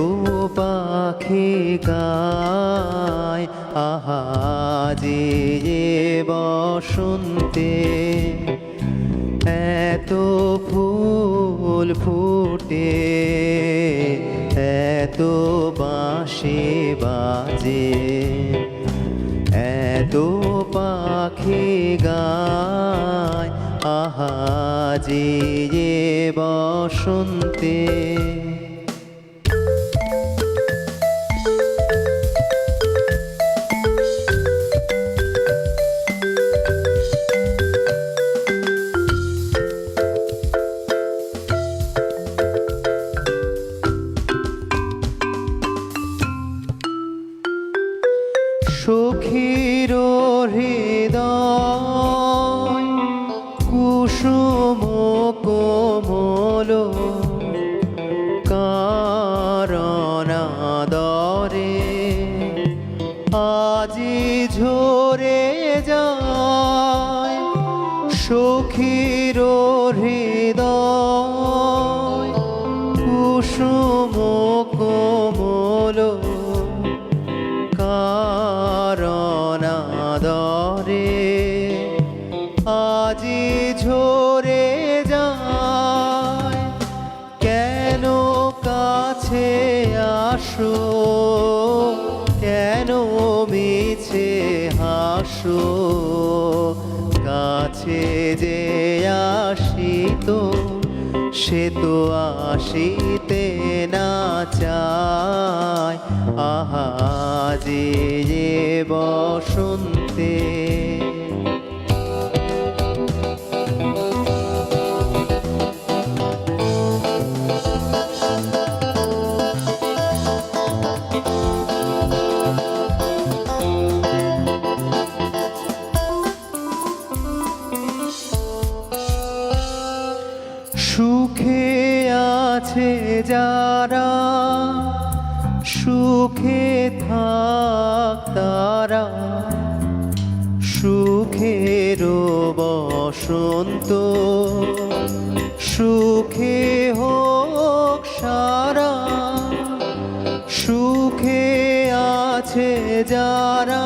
পাখি গায়। আহা যে বসন্তে এত ফুল ফুটে, এত বাঁশি বাজে, এত পাখি গায়। আহা যে বসন্তে। সখীর হৃদয় কুসুম কোমল, কারণাদরে আজি ঝরে যায়। সখীর হৃদয় কুসুম কোমল, কারণাদরে আজি ঝরে যায়। কেন কাছে আসো, কেন মিছে হাসো, কাছে যে আসিত সে তো আসিতে না চায়। আহা যে বসন্তে। সুখে আছে যারা সুখে থাক তারা, সুখের বসন্ত সুখে হোক সারা। সুখে আছে যারা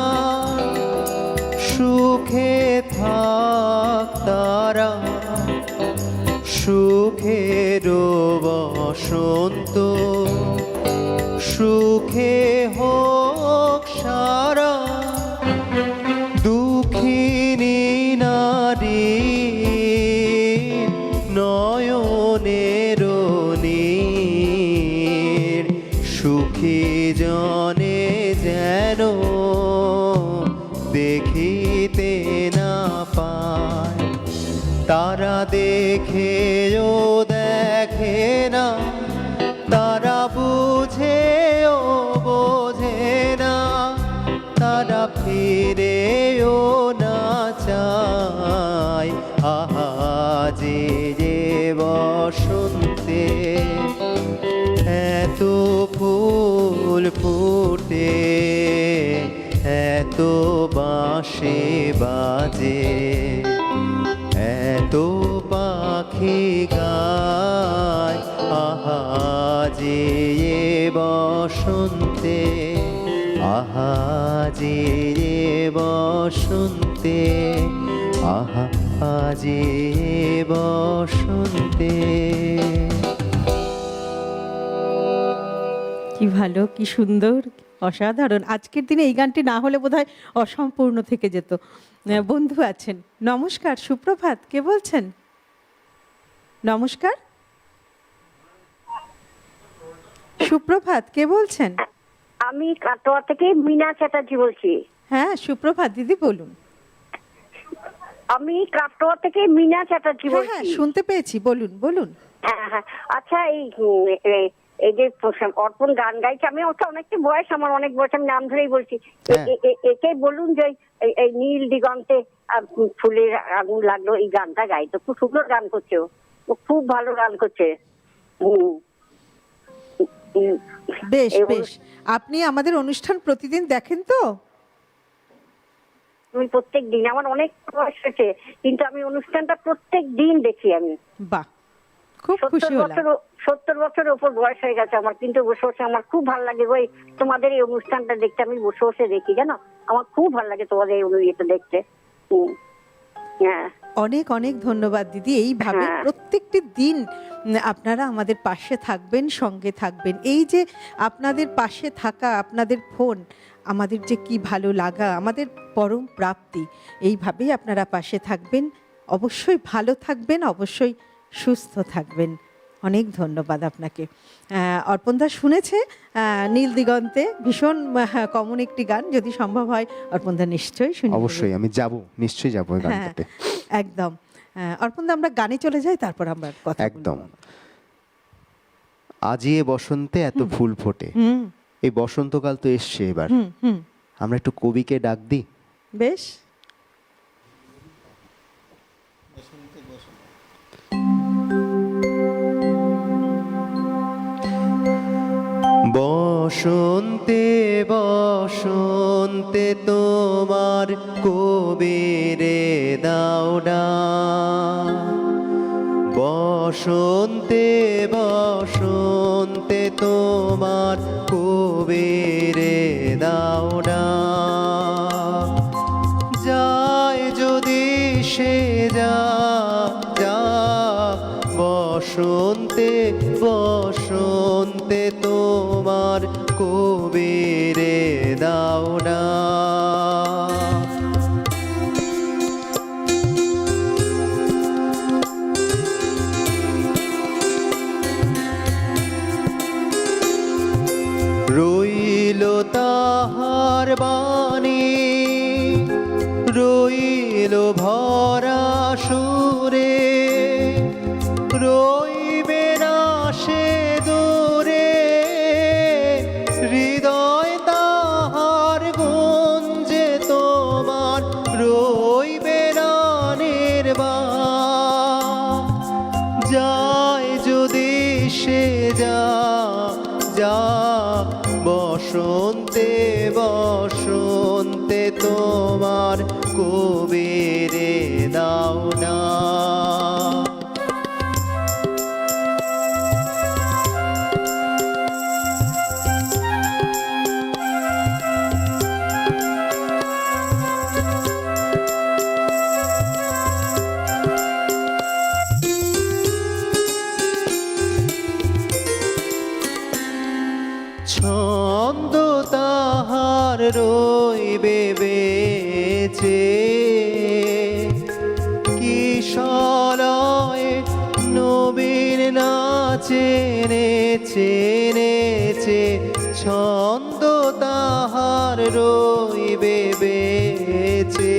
সুখে থাক তারা, সুখের বসন্ত সুখে হোক সারা। দুঃখিনী নারী নয়নের নীর, সুখী জনে যেন দেখিতে না পায়। তারা দেখেও দেখে না, তারা বুঝেও বোঝে না, তারা ফিরেও না চায়। আহা যে বসন্তে এত ফুল ফুটে, এত বাঁশি বাজে, এত পাখি গায়। আহা যে বসন্তে, আহা যে বসন্তে, আহা যে বসন্তে। কি ভালো, কি সুন্দর, অসাধারণ। আজকের দিনে এই গানটি না হলে বোধহয় অসম্পূর্ণ থেকে যেত। বন্ধু আছেন, নমস্কার, সুপ্রভাত, কে বলছেন? নমস্কার, সুপ্রভাত, কে বলছেন? আমি কাটোয়া থেকে মিনা চ্যাটার্জি বলছি। হ্যাঁ, সুপ্রভাত দিদি, বলুন। আমি কাটোয়া থেকে মিনা চ্যাটার্জি হ্যাঁ হ্যাঁ, বলছি। শুনতে পেয়েছি, বলুন বলুন। হ্যাঁ হ্যাঁ, আচ্ছা এই যে অর্পণ গান গাইছে, আমি ওটা অনেকটা বয়স, আমার অনেক বয়স, আমি নাম ধরেই বলছি। একে বলুন যে এই নীল দিগন্তে ফুলের আগুন লাগলো, এই গানটা গাইতো, খুব সুন্দর গান করছে ও, খুব ভালো গান করছে। বেশ বেশ। আপনি আমাদের অনুষ্ঠান প্রতিদিন দেখেন তো? আমি প্রত্যেক দিন, আমার অনেক বয়স হয়েছে কিন্তু আমি অনুষ্ঠানটা প্রত্যেক দিন দেখি। আমি বাহ, খুব খুশি হলাম। 70 বছরের উপর বয়স হয়ে গেছে আমার, কিন্তু বসে বসে আমার খুব ভালো লাগে ওই তোমাদের এই অনুষ্ঠানটা দেখতে। আমি বসে বসে দেখি, জানো, আমার খুব ভালো লাগে তোমাদের এই অনুষ্ঠানটা দেখতে। হ্যাঁ, অনেক অনেক ধন্যবাদ দিদি। এইভাবে হ্যাঁ। প্রত্যেকটি দিন আপনারা আমাদের পাশে থাকবেন, সঙ্গে থাকবেন। এই যে আপনাদের পাশে থাকা, আপনাদের ফোন, আমাদের যে কি ভালো লাগা, আমাদের পরম প্রাপ্তি। এইভাবেই আপনারা পাশে থাকবেন, অবশ্যই ভালো থাকবেন, অবশ্যই সুস্থ থাকবেন। অনেক ধন্যবাদ আপনাকে। অর্পণদা শুনেছে নীল দিগন্তে, ভীষণ কমন একটি গান, যদি সম্ভব হয় অর্পণদা নিশ্চয়ই শুনে। অবশ্যই আমি যাব, নিশ্চয়ই যাব ওই হ্যাঁ, গানটাতে। একদম। অর্পণদা, আমরা গানে চলে যাই, তারপর আমরা কথা বলবো। একদম। আজি এ বসন্তে এত ফুল ফোটে, হুম এই বসন্তকাল তো এসছে এবার, হুম হুম, আমরা একটু কবিকে ডাক দিই। বেশ। বসন্তে বসন্তে তোমার কবিরে দাওডা, বসন্তে বসন্তে তোমার কবিরে দাওডা। যায় যদি সে যা যা, বসন্তে বসন্তে তোমার কবিরে দাওডা। রইল তাহার বাণী, রইল ভরা সুরে, রইবে না সে দূরে, হৃদয় তাহার গুঞ্জে তোমার রইবে না নির্বাণ। যায় সে যা যা বসন্তে বসন্তে তোমার কবিরে দাও না। ছন্দ তাহার রইবে বেচে কিশলয়ে নবীন নাচে নেচে নেচে, ছন্দ তাহার রইবে বেচে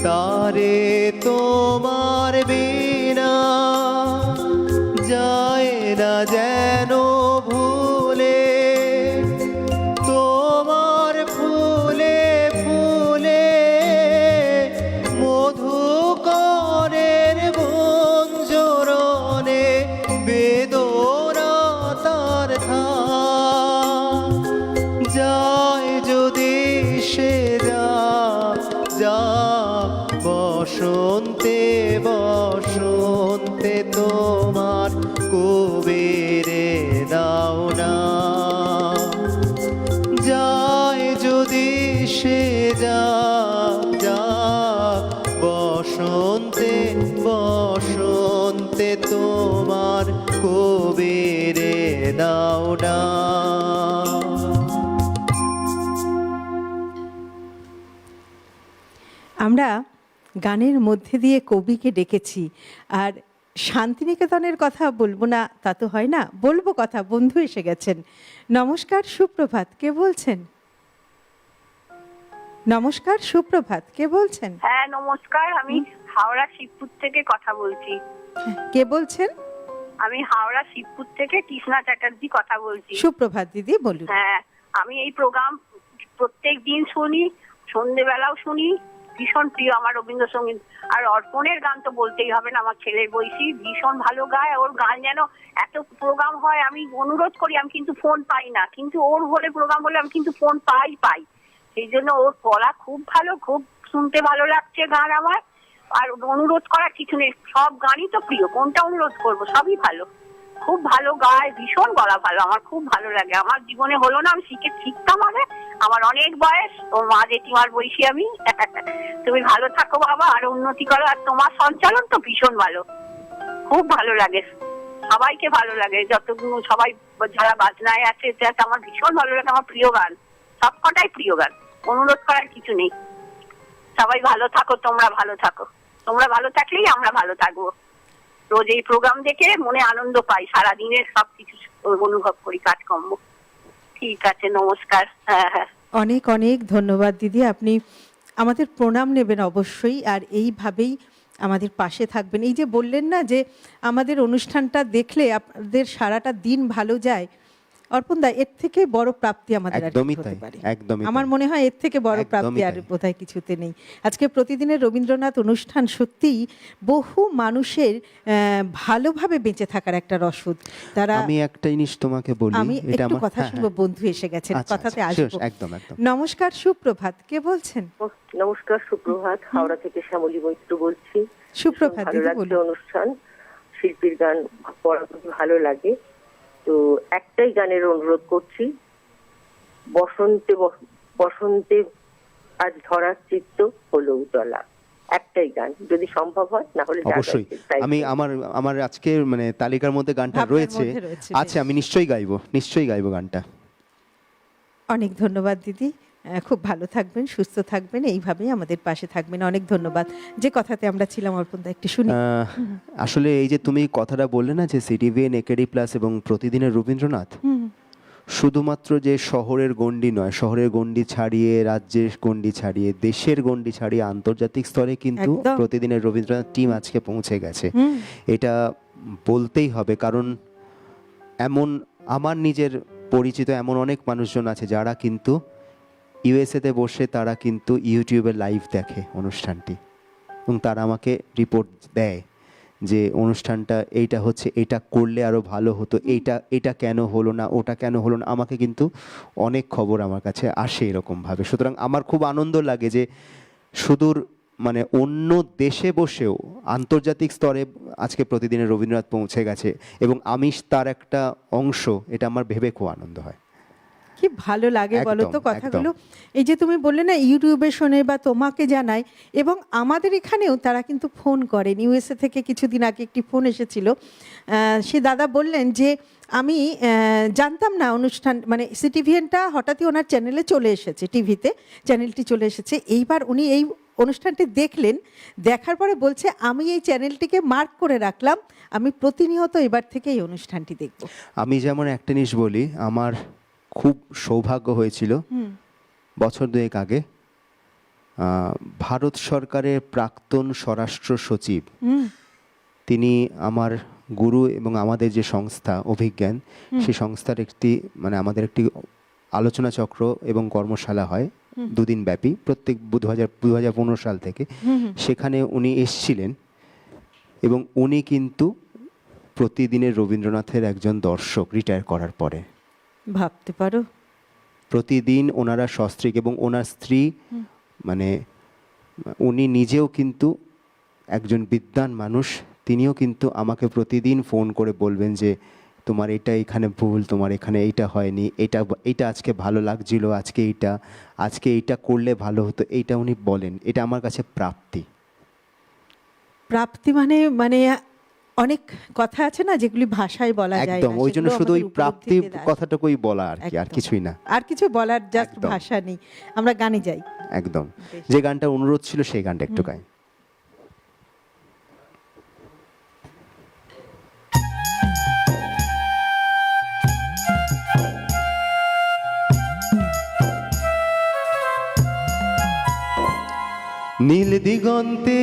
তারে তোমার বিনা যায় না যেন ভুলে, তোমার ফুলে ফুলে মধুকরের গুঞ্জরণে বেদনা তার থা যায় যদি সে যা যা বসন্তে বসন্তে তোমার কবিরে দাও না। যায় যদি সে যা যা বসন্তে বসন্তে তোমার কবিরে দাও না। আমরা গানের মধ্যে দিয়ে কবিকে ডেকেছি, আর শান্তিনিকেতনের কথা বলবো না তা তো হয় না, বলবো কথা। বন্ধু এসে গেছেন। নমস্কার, সুপ্রভাত, কে বলছেন? নমস্কার, সুপ্রভাত, কে বলছেন? হ্যাঁ নমস্কার, আমি হাওড়া শিবপুর থেকে কথা বলছি। কে বলছেন? আমি হাওড়া শিবপুর থেকে কৃষ্ণা চ্যাটার্জি কথা বলছি। সুপ্রভাত দিদি, বলুন। হ্যাঁ, আমি এই প্রোগ্রাম প্রত্যেক দিন শুনি, সন্ধ্যেবেলাও শুনি। ভীষণ প্রিয় আমার রবীন্দ্রসঙ্গীত। আর অর্পণের গান তো বলতেই হবে না, আমার ছেলের বয়সী, ভীষণ ভালো গায়। ওর গান যেন এত প্রোগ্রাম হয়, আমি অনুরোধ করি, আমি কিন্তু ফোন পাই না, কিন্তু ওর হলে প্রোগ্রাম হলে আমি কিন্তু ফোন পাই। সেই জন্য ওর গলা খুব ভালো, খুব শুনতে ভালো লাগছে গান আমার। আর অনুরোধ করার কিছু নেই, সব গানই তো প্রিয়, কোনটা অনুরোধ করবো, সবই ভালো, খুব ভালো গায়, ভীষণ গলা ভালো, আমার খুব ভালো লাগে। আমার জীবনে হলো না, আমি শিখতাম আগে, আমার অনেক বয়স, ওর মা জেঠিমার বয়সী আমি। তুমি ভালো থাকো বাবা, আর উন্নতি করো, আর তোমার সঞ্চালন তো ভীষণ ভালো, খুব ভালো লাগে, সবাইকে ভালো লাগে, যতগুলো সবাই যারা বাজনায় আছে আমার ভীষণ ভালো লাগে। আমার প্রিয় গান, সবকটাই প্রিয় গান, অনুরোধ করার কিছু নেই। সবাই ভালো থাকো, তোমরা ভালো থাকো, তোমরা ভালো থাকলেই আমরা ভালো থাকবো। রোজ এই প্রোগ্রাম দেখে মনে আনন্দ পাই, সারাদিনের সবকিছু অনুভব করি, কাজকর্ম। ঠিক আছে, নমস্কার। হ্যাঁ হ্যাঁ, অনেক অনেক ধন্যবাদ দিদি, আপনি আমাদের প্রণাম নেবেন অবশ্যই, আর এইভাবেই আমাদের পাশে থাকবেন। এই যে বললেন না যে আমাদের অনুষ্ঠানটা দেখলে আপনাদের সারাটা দিন ভালো যায়, অর্পণ দা, এর থেকে বড় প্রাপ্তি আমাদের আর কি হতে পারে? আমার মনে হয় এর থেকে বড় প্রাপ্তি আর বোধহয় কিছুতে নেই। আজকে প্রতিদিনের রবীন্দ্রনাথ অনুষ্ঠান সত্যিই বহু মানুষের ভালোভাবে বেঁচে থাকার একটা রসদ। তারা, আমি একটা জিনিস তোমাকে বলি, আমি একটু কথা শুনবো, বন্ধু এসে গেছেন, কথাতে আসবো। একদম একদম। নমস্কার, সুপ্রভাত, কে বলছেন? নমস্কার, সুপ্রভাত, হাওড়া থেকে শ্যামলী মৈত্র বলছি। সুপ্রভাত ভালো দিদি, লাগছে বলুন। অনুষ্ঠান, শিল্পীর গান পড়া খুবই ভালো লাগে। তো একটাই গানের অনুরোধ করছি, বসন্তে আজ ধরার চিত্ত হলো উতলা, একটাই গান যদি সম্ভব হয়, না হলে অবশ্যই আমি আমার আজকে মানে তালিকার মধ্যে গানটা রয়েছে, আছে, আমি নিশ্চয়ই গাইবো গানটা। অনেক ধন্যবাদ দিদি, খুব ভালো থাকবেন, সুস্থ থাকবেন, এইভাবেই আমাদের পাশে থাকবেন। অনেক ধন্যবাদ। যে কথাতে আমরা ছিলাম, অর্পণদা একটু শুনি। আসলে এই যে তুমি কথাটা বললে না যে সিটিভিএন, একেডি প্লাস এবং প্রতিদিনের রবীন্দ্রনাথ, শুধুমাত্র যে শহরের গণ্ডি নয়, শহরের গণ্ডি ছাড়িয়ে, রাজ্যের গণ্ডি ছাড়িয়ে, দেশের গণ্ডি ছাড়িয়ে আন্তর্জাতিক স্তরে কিন্তু প্রতিদিনের রবীন্দ্রনাথ টিম আজকে পৌঁছে গেছে। এটা বলতেই হবে, কারণ এমন আমার নিজের পরিচিত এমন অনেক মানুষজন আছে যারা কিন্তু ইউএসএতে বসে তারা কিন্তু ইউটিউবে লাইভ দেখে অনুষ্ঠানটি, এবং তারা আমাকে রিপোর্ট দেয় যে অনুষ্ঠানটা এইটা হচ্ছে, এটা করলে আরও ভালো হতো, এটা কেন হলো না, ওটা কেন হলো না। আমাকে কিন্তু অনেক খবর আমার কাছে আসে এরকমভাবে। সুতরাং আমার খুব আনন্দ লাগে যে সুদূর মানে অন্য দেশে বসেও আন্তর্জাতিক স্তরে আজকে প্রতিদিনের রবীন্দ্রনাথ পৌঁছে গেছে এবং আমি তার একটা অংশ, এটা আমার ভেবে খুব আনন্দ হয়। কি ভালো লাগে বলো তো একদম, কথাগুলো। এই যে তুমি বললে না ইউটিউবে শোনে বা তোমাকে জানায়, এবং আমাদের এখানেও তারা কিন্তু ফোন করেন। ইউএসএ থেকে কিছুদিন আগে একটি ফোন এসেছিল, সে দাদা বললেন যে আমি জানতাম না অনুষ্ঠান মানে সিটিভিএনটা হঠাৎই ওনার চ্যানেলে চলে এসেছে, টিভিতে চ্যানেলটি চলে এসেছে। এইবার উনি এই অনুষ্ঠানটি দেখলেন, দেখার পরে বলছে আমি এই চ্যানেলটিকে মার্ক করে রাখলাম, আমি প্রতিনিয়ত এবার থেকে এই অনুষ্ঠানটি দেখব। আমি যেমন একটা জিনিস বলি, আমার খুব সৌভাগ্য হয়েছিল বছর দুয়েক আগে ভারত সরকারের প্রাক্তন স্বরাষ্ট্র সচিব, তিনি আমার গুরু এবং আমাদের যে সংস্থা অভিজ্ঞান, সেই সংস্থার একটি মানে আমাদের একটি আলোচনা চক্র এবং কর্মশালা হয় দুদিন ব্যাপী প্রত্যেক 2015 সাল থেকে। সেখানে উনি এসছিলেন এবং উনি কিন্তু প্রতিদিনের রবীন্দ্রনাথের একজন দর্শক রিটায়ার করার পরে। ভাবতে পারো, প্রতিদিন ওনারা সস্ত্রীক এবং ওনার স্ত্রী মানে উনি নিজেও কিন্তু একজন বিদ্বান মানুষ, তিনিও কিন্তু আমাকে প্রতিদিন ফোন করে বলবেন যে তোমার এটা এখানে ভুল, তোমার এখানে এইটা হয়নি, এইটা আজকে ভালো লাগছিল, আজকে এইটা করলে ভালো হতো, এইটা উনি বলেন। এটা আমার কাছে প্রাপ্তি। মানে মানে অনেক কথা আছে না যেগুলি ভাষায় বলা যায় না, একদম, ওই জন্য শুধু ওই প্রাপ্তি কথাটুকুই বলা আর কি, আর কিছুই না, আর কিছু বলার জাস্ট ভাষা নেই। আমরা গানে যাই। একদম, যে গানটা অনুরোধ ছিল সেই গানটা একটু গাই। নীল দিগন্তে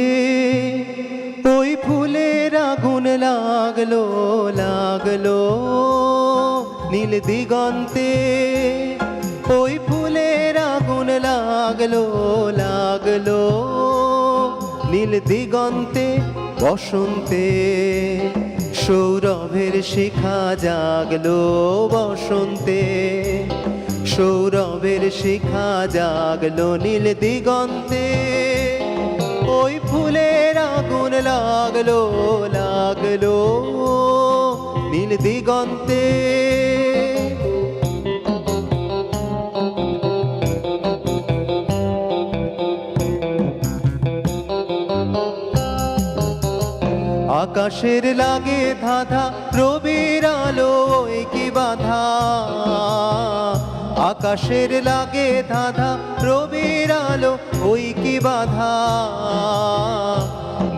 ওই ফুলের আগুন লাগলো লাগলো, নীল দিগন্তে ওই ফুলের আগুন লাগলো লাগলো, নীল দিগন্তে বসন্তে সৌরভের শিখা জাগলো, বসন্তে সৌরভের শিখা জাগলো, নীল দিগন্তে ওই ফুলের আগুন লাগলো লাগলো, নীল দিগন্তে। আকাশের লাগে ধাঁধা, রবির আলো ওই কি বাধা, আকাশের লাগে ধাঁধা, রবির আলো ওই কি বাধা,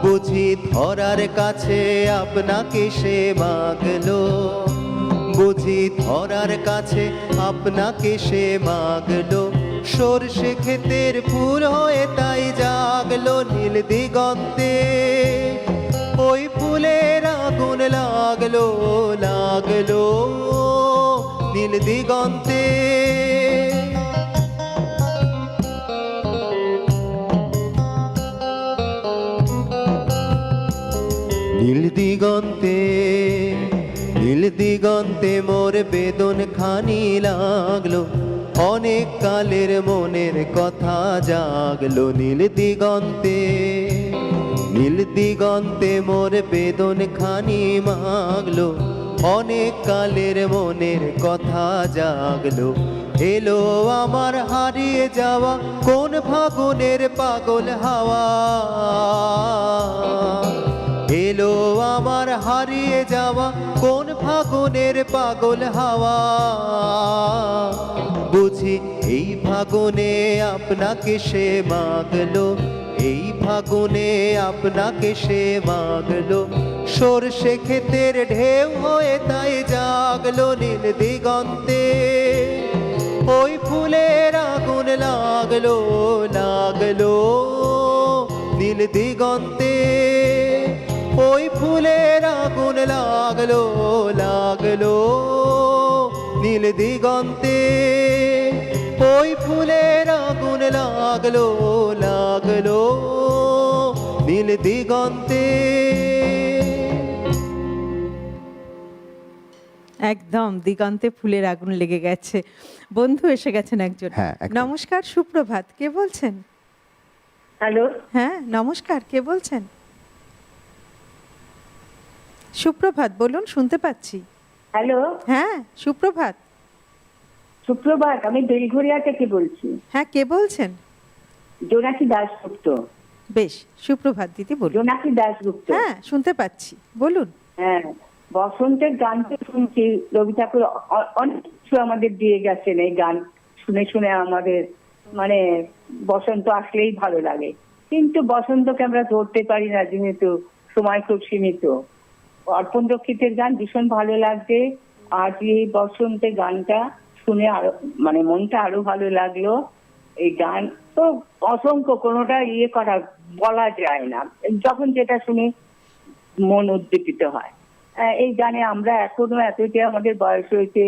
বুঝি ধরার কাছে আপনাকে সে মাগলো, বুঝি ধরার কাছে আপনাকে সে মাগলো, সরষে ক্ষেতের ফুল হয়ে তাই জাগলো, নীল দিগন্তে ওই ফুলের আগুন লাগলো লাগলো, নীল দিগন্তে। নীল দিগন্তে নীল দিগন্তে মোর বেদন খানি লাগলো, অনেক কালের মনের কথা জাগলো, নীল দিগন্তে নীল দিগন্তে মোর বেদন খানি মাগলো, অনেক কালের মনের কথা জাগলো, এলো আমার হারিয়ে যাওয়া কোন ফাগুনের পাগল হাওয়া, এলো আমার হারিয়ে যাওয়া কোন ফাগুনের পাগল হাওয়া, বুঝি এই ফাগুনে আপনাকে সে মাগলো, এই ফাগুনে আপনাকে সে মাগলো, সরষে ক্ষেতের ঢেউ হয়ে তাই জাগলো, নীল দিগন্তে ওই ফুলের আগুন লাগলো লাগলো, নীল দিগন্তে ওই ফুলের আগুন লাগলো লাগলো, নীল দিগন্তে ওই ফুলের আগুন লাগলো লাগলো, নীল দিগন্তে। একদম দিগন্তে ফুলের আগুন লেগে গেছে। বন্ধু এসে গেছেন একজন। হ্যাঁ, একদম। নমস্কার, সুপ্রভাত, কে বলছেন? হ্যালো, হ্যাঁ নমস্কার, কে বলছেন? সুপ্রভাত, বলুন, শুনতে পাচ্ছি। হ্যালো, হ্যাঁ সুপ্রভাত। সুপ্রভাত, আমি বেলঘরিয়া থেকে বলছি, হ্যাঁ কে বলছেন? জোনাকি দাশগুপ্ত। বেশ, সুপ্রভাত দিদি, বলুন। জোনাকি দাশগুপ্ত। হ্যাঁ শুনতে পাচ্ছি, বলুন। হ্যাঁ, বসন্তের গান তো শুনছি, রবি ঠাকুর অনেক কিছু আমাদের দিয়ে গেছেন। এই গান শুনে শুনে আমাদের মানে বসন্ত আসলেই ভালো লাগে, কিন্তু বসন্তকে আমরা ধরতে পারি না যেহেতু সময় খুব সীমিত। অর্পণ রক্ষিতের গান ভীষণ ভালো লাগছে। আজ এই বসন্তের গানটা শুনে আরো মানে মনটা আরো ভালো লাগলো। এই গান তো অসংখ্য, কোনোটা করা বলা যায় না, যখন যেটা শুনি মন উদ্দীপিত হয়। এই গানে আমরা এখনো এতটা আমাদের বয়স হয়েছে,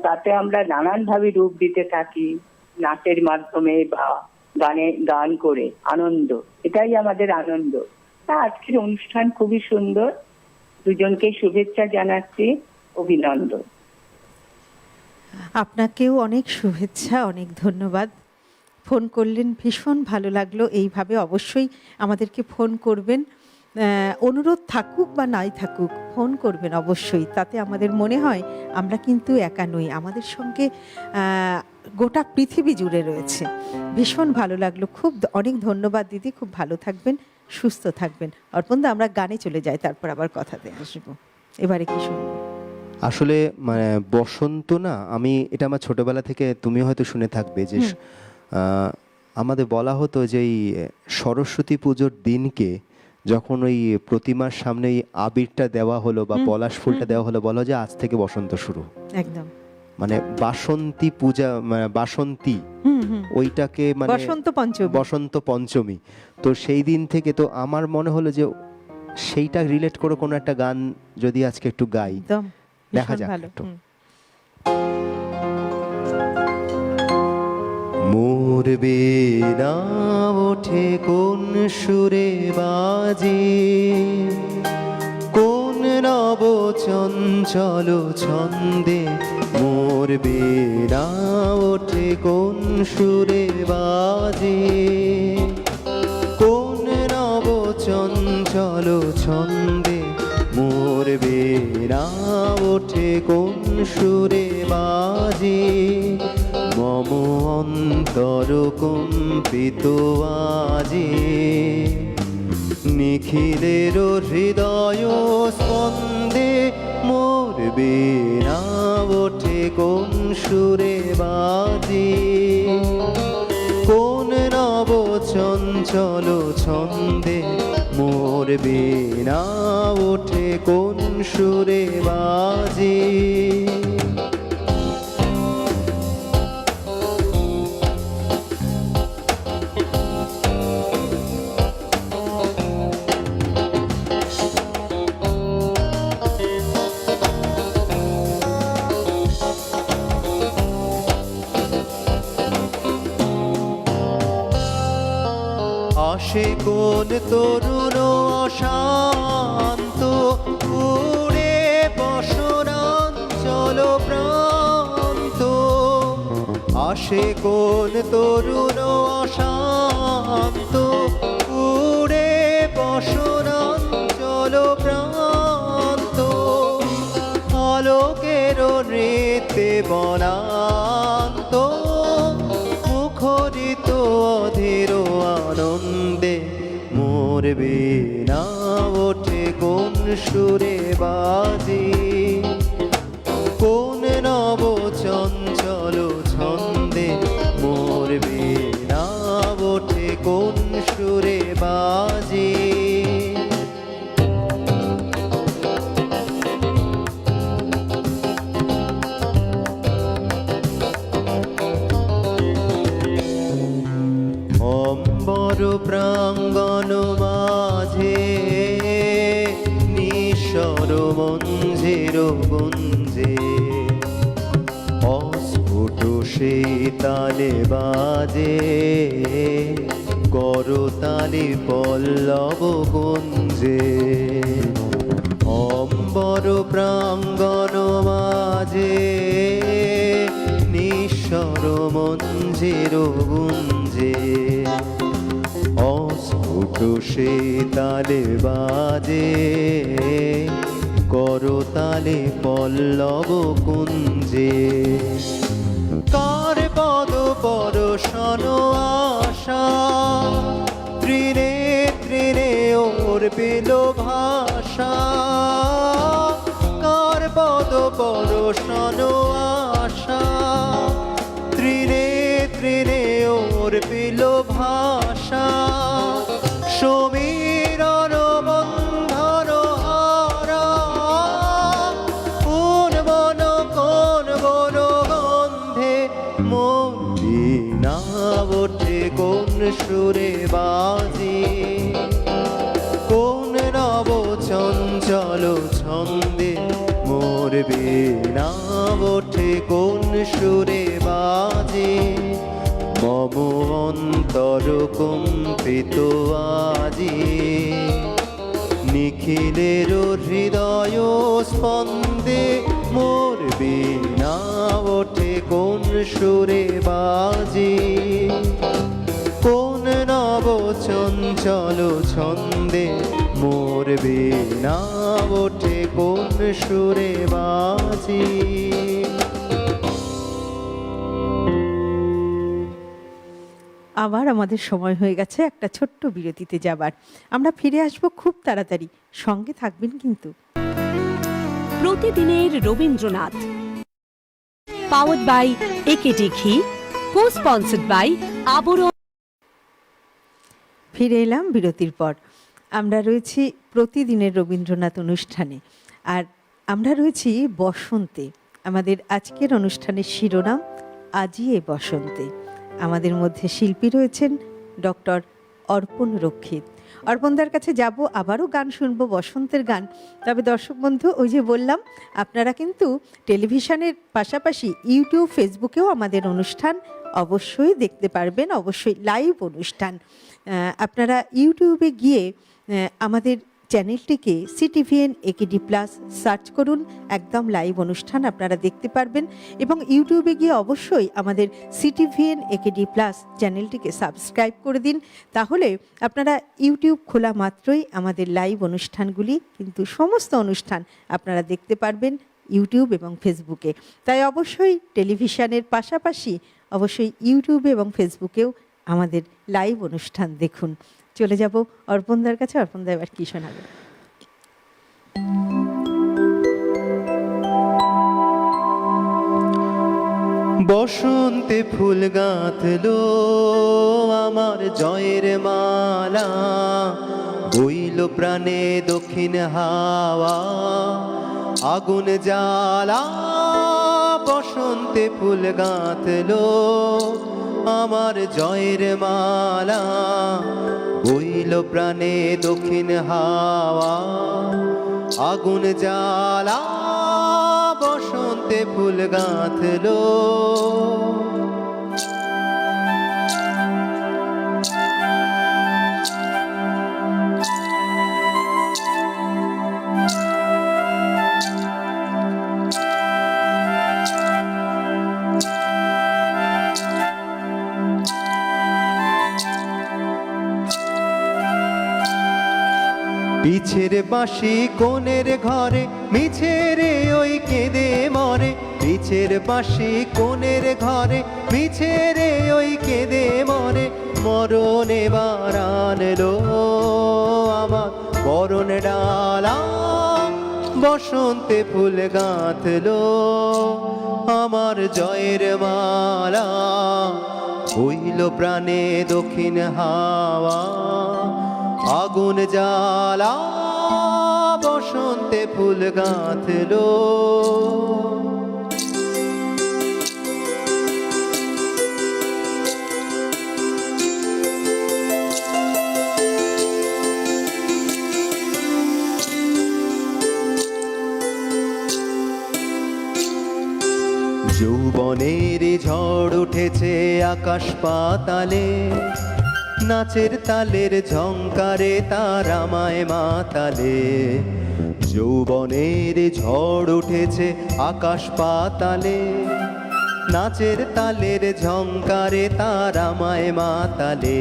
তাতে আমরা নানান ভাবে রূপ দিতে থাকি, নাচের মাধ্যমে বা গান করে আনন্দ, এটাই আমাদের আনন্দ। আজকের অনুষ্ঠান খুবই সুন্দর, দুজনকে শুভেচ্ছা জানাচ্ছি, অভিনন্দন। আপনাকেও অনেক শুভেচ্ছা, অনেক ধন্যবাদ। ফোন করলেন, ভীষণ ভালো লাগলো। এইভাবে অবশ্যই আমাদেরকে ফোন করবেন, অনুরোধ থাকুক বা নাই থাকুক ফোন করবেন অবশ্যই। তাতে আমাদের মনে হয় আমরা কিন্তু একা নই, আমাদের সঙ্গে গোটা পৃথিবী জুড়ে রয়েছে। ভীষণ ভালো লাগলো, খুব অনেক ধন্যবাদ দিদি, খুব ভালো থাকবেন, সুস্থ থাকবেন। অর্পণদা, আমরা গানে চলে যাই, তারপর আবার কথাতে আসবো। এবারে কি শুনবো? আসলে মানে বসন্ত না, আমি এটা আমার ছোটবেলা থেকে, তুমি হয়তো শুনে থাকবে যে আমাদের বলা হতো যে এই সরস্বতী পুজোর দিনকে যখন ওই প্রতিমার সামনে এই আবিরটা দেওয়া হলো বা পলাশ ফুলটা দেওয়া হলো, বলা যে আজ থেকে বসন্ত শুরু। একদম, মানে বাসন্তী পূজা, মানে বাসন্তী, ওইটাকে মানে বসন্ত পঞ্চমী। তো সেই দিন থেকে তো আমার মনে হলো যে সেইটা রিলেট করে কোনো একটা গান যদি আজকে একটু গাই, দেখা যাক একটু। মোর বেনা ওঠে কোন সুরে বাজে, কোন নব চঞ্চল ছন্দে, মোর বেনা ওঠে কোন সুরে বাজে, কোন নব চঞ্চল ছন্দে, মোর বেনা ওঠে কোন সুরে বাজে, মম অন্তর কম্পিত আজি, নিখিলের হৃদয় স্পন্দে, মোর বেনা ওঠে কোন সুরে বাজে, কোন নব চঞ্চল ছন্দে, মোর বেনা ওঠে কোন সুরে বাজে। আসে কোন তরুণ অশান্ত, উড়ে বসরাঞ্চল প্রান্ত, আসে কোন তরুণ অশান্ত, উড়ে বসরাঞ্চল প্রান্ত, আলোকের নৃত্যে বনান্ত, মুখরিত অধীর আনন্দে, মোর বেনা ওঠে কোন সুরে বাজে, কোন নব চঞ্চল ছন্দে, মোর বেনা ওঠে কোন সুরে বাজে। অম্বর প্রাঙ্গণ মাঝে, নিঃস্বর মঞ্জের গুঞ্জে, অস্ফুট সেই তালে বাজে, করতালি পল্লব কুঞ্জে, অম্বর বড় প্রাঙ্গণ মাঝে নিঃস্বর মঞ্জের গুঞ্জে অস্ফুট সে তালে বাজে করতালে পল্লব কুঞ্জে কার পদ পরশন আশা তৃণে তৃণে ওর পেল ভাষা কার পদ পরশন আশা তৃণে তৃণে ওর পেল ভাষা সমীরণ বন্ধন হারা কোন বন গন্ধে মন না ওঠে কোন সুরে বাজে কোন নব চঞ্চল ছন্দে মোর বীণা ওঠে কোন সুরে বাজে মম অন্তর কম্পিত আজি নিখিলের হৃদয় স্পন্দে মোর বীণা ওঠে কোন সুরে বাজে কোন নব চঞ্চল ছন্দে মোর বীণা ওঠে কোন সুরে বাজে। আবার আমাদের সময় হয়ে গেছে একটা ছোট্ট বিরতিতে যাবার। আমরা ফিরে আসব খুব তাড়াতাড়ি, সঙ্গে থাকবেন কিন্তু। প্রতিদিনের রবীন্দ্রনাথ পাওয়ার্ড বাই একেডি ঘি, কো স্পন্সর্ড বাই আবরণ। ফিরে এলাম বিরতির পর। আমরা রয়েছি প্রতিদিনের রবীন্দ্রনাথ অনুষ্ঠানে, আর আমরা রয়েছি বসন্তে। আমাদের আজকের অনুষ্ঠানের শিরোনাম আজি এ বসন্তে। আমাদের মধ্যে শিল্পী রয়েছেন ডক্টর অর্পণ রক্ষিত। অর্পণদার কাছে যাব, আবারও গান শুনবো, বসন্তের গান। তবে দর্শক বন্ধু, ওই যে বললাম, আপনারা কিন্তু টেলিভিশনের পাশাপাশি ইউটিউব, ফেসবুকেও আমাদের অনুষ্ঠান অবশ্যই দেখতে পারবেন, অবশ্যই লাইভ অনুষ্ঠান। আপনারা ইউটিউবে গিয়ে আমাদের চ্যানেলটিকে সিটিভিএন একেডি প্লাস সার্চ করুন, একদম লাইভ অনুষ্ঠান আপনারা দেখতে পারবেন। এবং ইউটিউবে গিয়ে অবশ্যই আমাদের সিটিভিএন একেডি প্লাস চ্যানেলটিকে সাবস্ক্রাইব করে দিন। তাহলে আপনারা ইউটিউব খোলা মাত্রই আমাদের লাইভ অনুষ্ঠানগুলি, কিন্তু সমস্ত অনুষ্ঠান আপনারা দেখতে পারবেন ইউটিউব এবং ফেসবুকে। তাই অবশ্যই টেলিভিশনের পাশাপাশি অবশ্যই ইউটিউবে এবং ফেসবুকেও আমাদের লাইভ অনুষ্ঠান দেখুন। চলে যাব অর্পণদার কাছে। অর্পণদা এবার কি শোনাবে? বসন্তে ফুল গাঁথলো আমার জয়ের মালা, বইল প্রাণে দক্ষিণ হাওয়া আগুন জ্বালা। বসন্তে ফুল গাঁথলো আমার জয়ের মালা, বইল প্রাণে দক্ষিণ হাওয়া আগুন জ্বালা। বসন্তে ফুল গাঁথলো পিছের বাঁশি কোণের ঘরে মিছে রে ওই কেঁদে মরে। পিছের বাঁশি কোণের ঘরে মিছে রে ওই কেঁদে মরে। মরণ এবার আনলো আমার বরণ ডালা, বসন্তে ফুল গাঁথলো আমার জয়ের মালা, হইল প্রাণে দক্ষিণ হাওয়া আগুন জ্বালা। বসন্তে ফুল গাঁথলো যৌবনের ঝড় উঠেছে আকাশ পাতালে, নাচের তালের ঝংকারে তার আমায় মাতালে। যৌবনের ঝড় উঠেছে আকাশ পাতালে, নাচের তালের ঝংকারে তার আমায় মাতালে।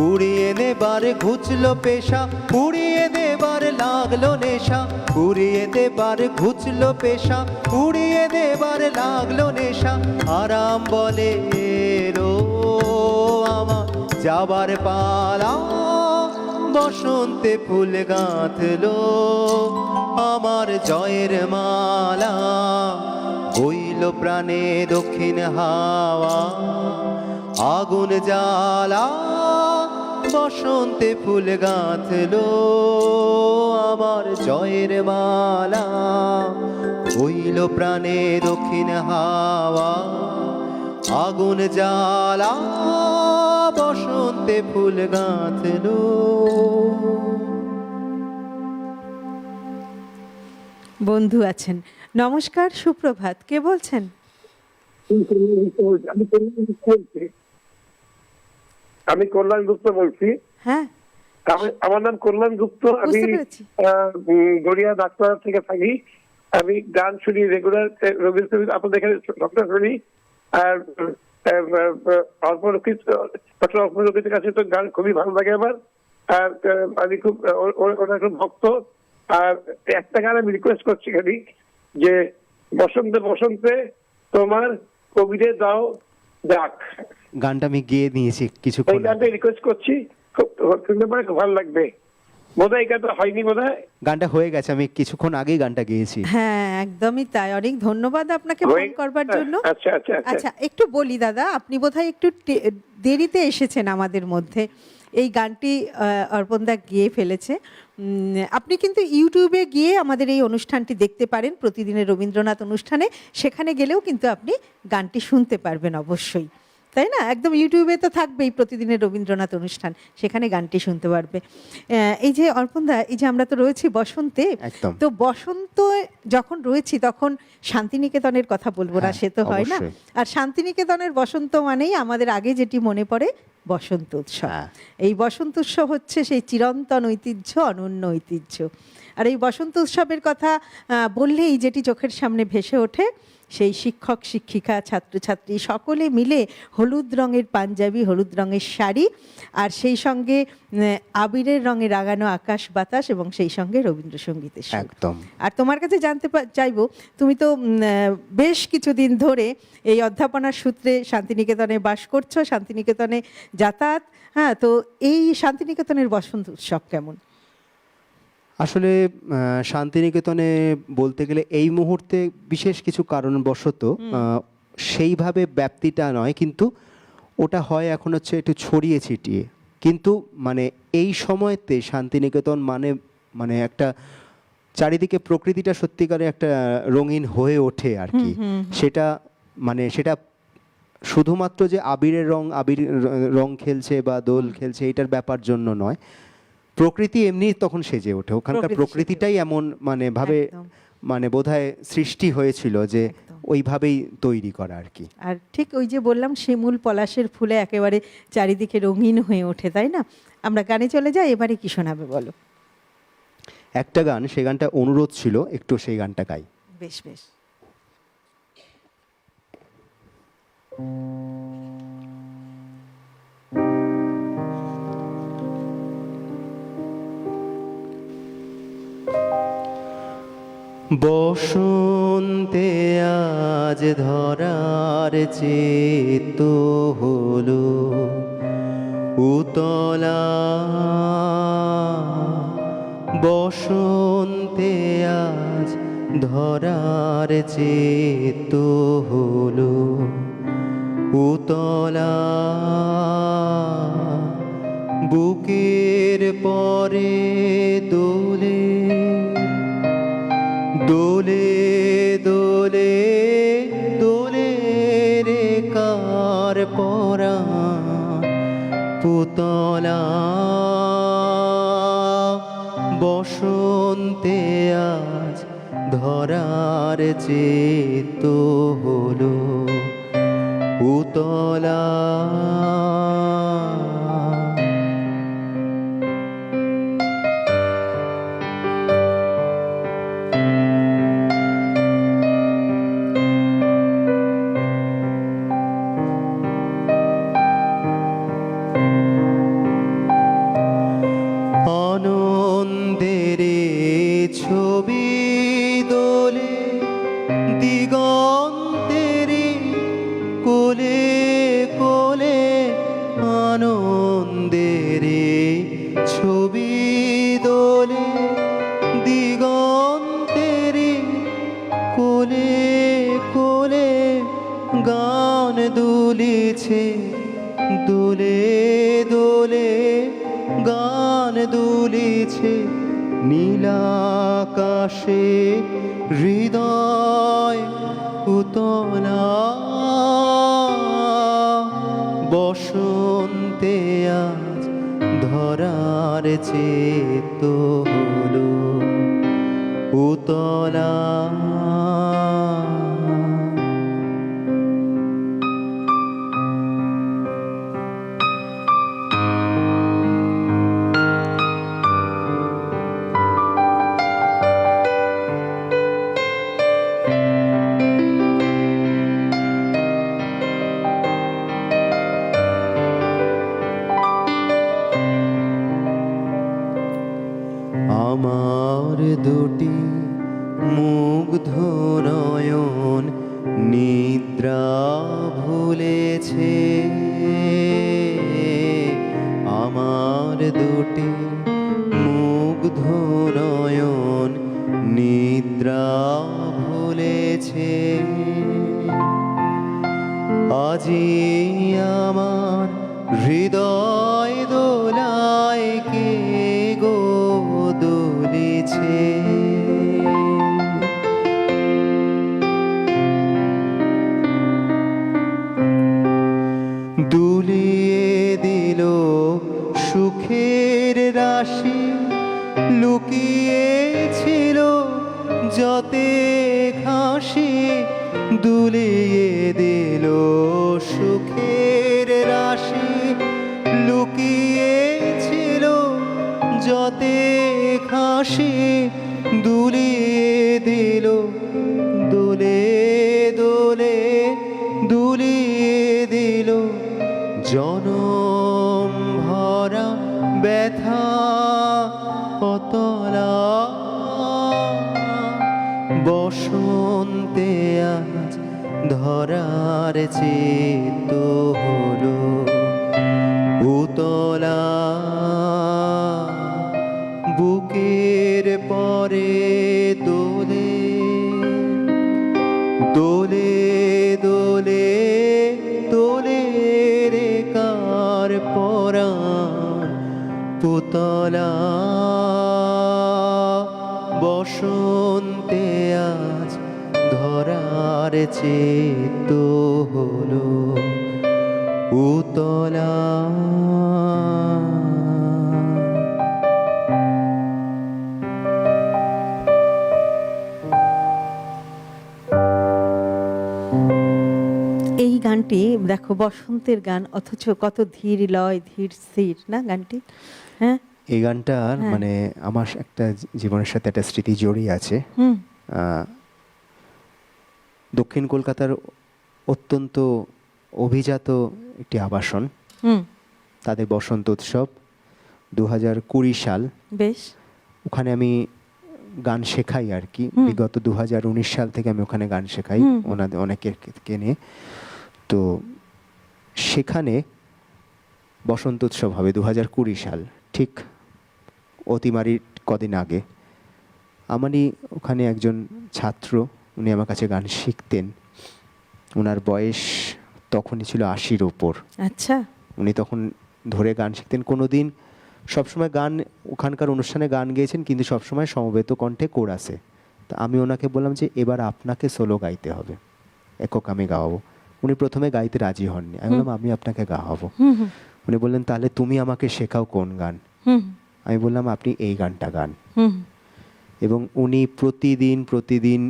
উড়িয়ে দেবার ঘুচলো পেশা, উড়িয়ে দেবার লাগলো নেশা, উড়িয়ে দেবার ঘুচলো পেশা, উড়িয়ে দেবার লাগলো নেশা। আরাম বলে এলো আমার যাবার পালা, বসন্তে ফুল গাঁথলো আমার জয়ের মালা। বইল প্রাণে দক্ষিণ হাওয়া, আগুন জ্বালা, বসন্তে ফুল গাঁথলো আমার জয়ের মালা। বইল প্রাণে দক্ষিণ হাওয়া, আগুন জ্বালা, বসন্তে ফুল গাঁথলো। বন্ধু আছেন। নমস্কার, সুপ্রভাত, কে বলছেন? আমি কল্যাণ গুপ্ত বলছি। হ্যাঁ, আমার নাম কল্যাণ গুপ্ত। আমি বুঝতে পেরেছি। গড়িয়া ডাক্তার থেকে থাকি। আমি গান শুনি রেগুলার, রবীন্দ্র আপনাদের এখানে ডক্টর শুনি। আর ডক্টর অল্পলোকিতের কাছে তো গান খুবই ভালো লাগে আমার। আর আমি খুব ওনার খুব ভক্ত। আর একটা গান আমি রিকোয়েস্ট করছি খালি, যে বসন্তে বসন্তে তোমার কবিরে দাও ডাক। গানটা আমি গেয়ে নিয়েছি এই কিছুক্ষণ গানটা রিকোয়েস্ট করছি, খুব শুনতে পারে, খুব ভালো লাগবে। বোধহয় এই গানটা হয়নি, বোধহয় গানটা হয়ে গেছে, আমি কিছুক্ষণ আগেই গানটা গেয়েছি। হ্যাঁ, একদমই তাই। অনেক ধন্যবাদ আপনাকে ফোন করবার জন্য। আচ্ছা আচ্ছা আচ্ছা। আচ্ছা, একটু বলি দাদা, আপনি বোধহয় একটু দেরিতে এসেছেন আমাদের মধ্যে। এই গানটি অর্পণদা গিয়ে ফেলেছে। আপনি কিন্তু ইউটিউবে গিয়ে আমাদের এই অনুষ্ঠানটি দেখতে পারেন, প্রতিদিনের রবীন্দ্রনাথ অনুষ্ঠানে। সেখানে গেলেও কিন্তু আপনি গানটি শুনতে পারবেন অবশ্যই, তাই না? একদম ইউটিউবে তো থাকবেই প্রতিদিনের রবীন্দ্রনাথ অনুষ্ঠান, সেখানে গানটি শুনতে পারবে। এই যে অর্পণদা, এই যে আমরা তো রয়েছি বসন্তে, একদম। তো বসন্ত যখন রয়েছি তখন শান্তিনিকেতনের কথা বলবো না, হ্যাঁ, সে তো হয় না। অবশ্যই। আর শান্তিনিকেতনের বসন্ত মানেই আমাদের আগে যেটি মনে পড়ে, বসন্ত উৎসব। হ্যাঁ। এই বসন্ত উৎসব হচ্ছে সেই চিরন্তন ঐতিহ্য, অনন্য ঐতিহ্য। আর এই বসন্ত উৎসবের কথা বললেই যেটি চোখের সামনে ভেসে ওঠে, সেই শিক্ষক শিক্ষিকা ছাত্রছাত্রী সকলে মিলে হলুদ রঙের পাঞ্জাবি, হলুদ রঙের শাড়ি, আর সেই সঙ্গে আবিরের রঙে রাগানো আকাশ বাতাস, এবং সেই সঙ্গে রবীন্দ্রসঙ্গীতের সুর। একদম। আর তোমার কাছে জানতে চাইবো, তুমি তো বেশ কিছুদিন ধরে এই অধ্যাপনার সূত্রে শান্তিনিকেতনে বাস করছো, শান্তিনিকেতনে যাতায়াত। হ্যাঁ, তো এই শান্তিনিকেতনের বসন্ত উৎসব কেমন? আসলে শান্তিনিকেতনে বলতে গেলে এই মুহূর্তে বিশেষ কিছু কারণবশত সেইভাবে ব্যাপ্তিটা নয়, কিন্তু ওটা হয় এখন হচ্ছে একটু ছড়িয়ে ছিটিয়ে। কিন্তু মানে এই সময়তে শান্তিনিকেতন মানে একটা চারিদিকে প্রকৃতিটা সত্যিকারে একটা রঙিন হয়ে ওঠে আর কি। সেটা শুধুমাত্র যে আবির রং খেলছে বা দোল খেলছে এটার ব্যাপার জন্য নয়, প্রকৃতি এমনি তখন সেজে ওঠে। ওখানকার প্রকৃতিটাই এমন ভাবে বোধহয় সৃষ্টি হয়েছিল যে ওইভাবেই তৈরি করা আর কি। আর ঠিক ওই যে বললাম, শিমুল পলাশের ফুলে একেবারে চারিদিকে রঙিন হয়ে ওঠে, তাই না? আমরা গানে চলে যাই। এবারে কি শোনাবে বলো? একটা গান, সেই গানটা অনুরোধ ছিল, একটু সেই গানটা গাই। বেশ বেশ। বসন্তে আজ ধরার চেত হলো উতলা, বসন্তে আজ ধরার চেত হলো উতলা, বুকের পরে দোলে দোলে দোলে দোলে রে কার পরা পুতলা, বসন্তে আজ ধরার চেত হলো উতলা। ছবি দোলে দিগন্তেরে, কোলে কোলে গান দুলিছে, দোলে দোলে গান দুলিছে, নীলাকাশে হৃদয় উতলা, বসন্তে আজ ধরার চেত হলো উতলা। আমার দুটি মুগ্ধ নয়ন নিদ্রা ভুলেছে, আমার দুটি মুগ্ধ নয়ন নিদ্রা ভুলেছে, আজি আমার হৃদয় দোলায় কে গো দুলিছে। দুলিয়ে দিল সুখের রাশি, লুকিয়েছিল যতে হাসি, দুলিয়ে দিল সুখের রাশি, লুকিয়েছিল যতে হাসি, দুলিয়ে দিল দোলে দোলে দুলিয়ে দিল, জনম ভরা ব্যথা অতলা, বসন্তে আজ ধরার চেত হলো উতলা, বুকের পরে দোলে দোলে দোলে দোলে রে কার পরাণ পুতলা, বসন্তে আজ ধরার চেত হলো উতলা। এই গানটি দেখো বসন্তের গান, অথচ কত ধীর লয় ধীর স্থির না গানটি। হ্যাঁ, এই গানটার মানে আমার একটা জীবনের সাথে একটা স্মৃতি জড়িয়ে আছে। দক্ষিণ কলকাতার অত্যন্ত অভিজাত একটি আবাসন, তাদের বসন্ত উৎসব 2020 সাল, বেশ ওখানে আমি গান শেখাই আর কি। বিগত 2019 সাল থেকে আমি ওখানে গান শেখাই ওনাদের অনেকে নিয়ে। তো সেখানে বসন্ত উৎসব হবে 2020 সাল, ঠিক অতিমারির কদিন আগে। আমারই ওখানে একজন ছাত্র, উনি আমার কাছে গান শিখতেন। ওনার বয়স তখনই ছিল 80-র ওপর। আচ্ছা, উনি তখন ধরে গান শিখতেন। কোনোদিন সবসময় গান ওখানকার অনুষ্ঠানে গান গেয়েছেন, কিন্তু সবসময় সমবেত কণ্ঠে কোরাসে। তা আমি ওনাকে বললাম যে এবার আপনাকে সোলো গাইতে হবে, একক আমি গাওয়াবো। উনি প্রথমে গাইতে রাজি হননি। আমি বললাম আমি আপনাকে গাওয়াবো। উনি বললেন তাহলে তুমি আমাকে শেখাও কোন গান। আমি বললাম আপনি এই গানটা গান। এবং উনি প্রতিদিন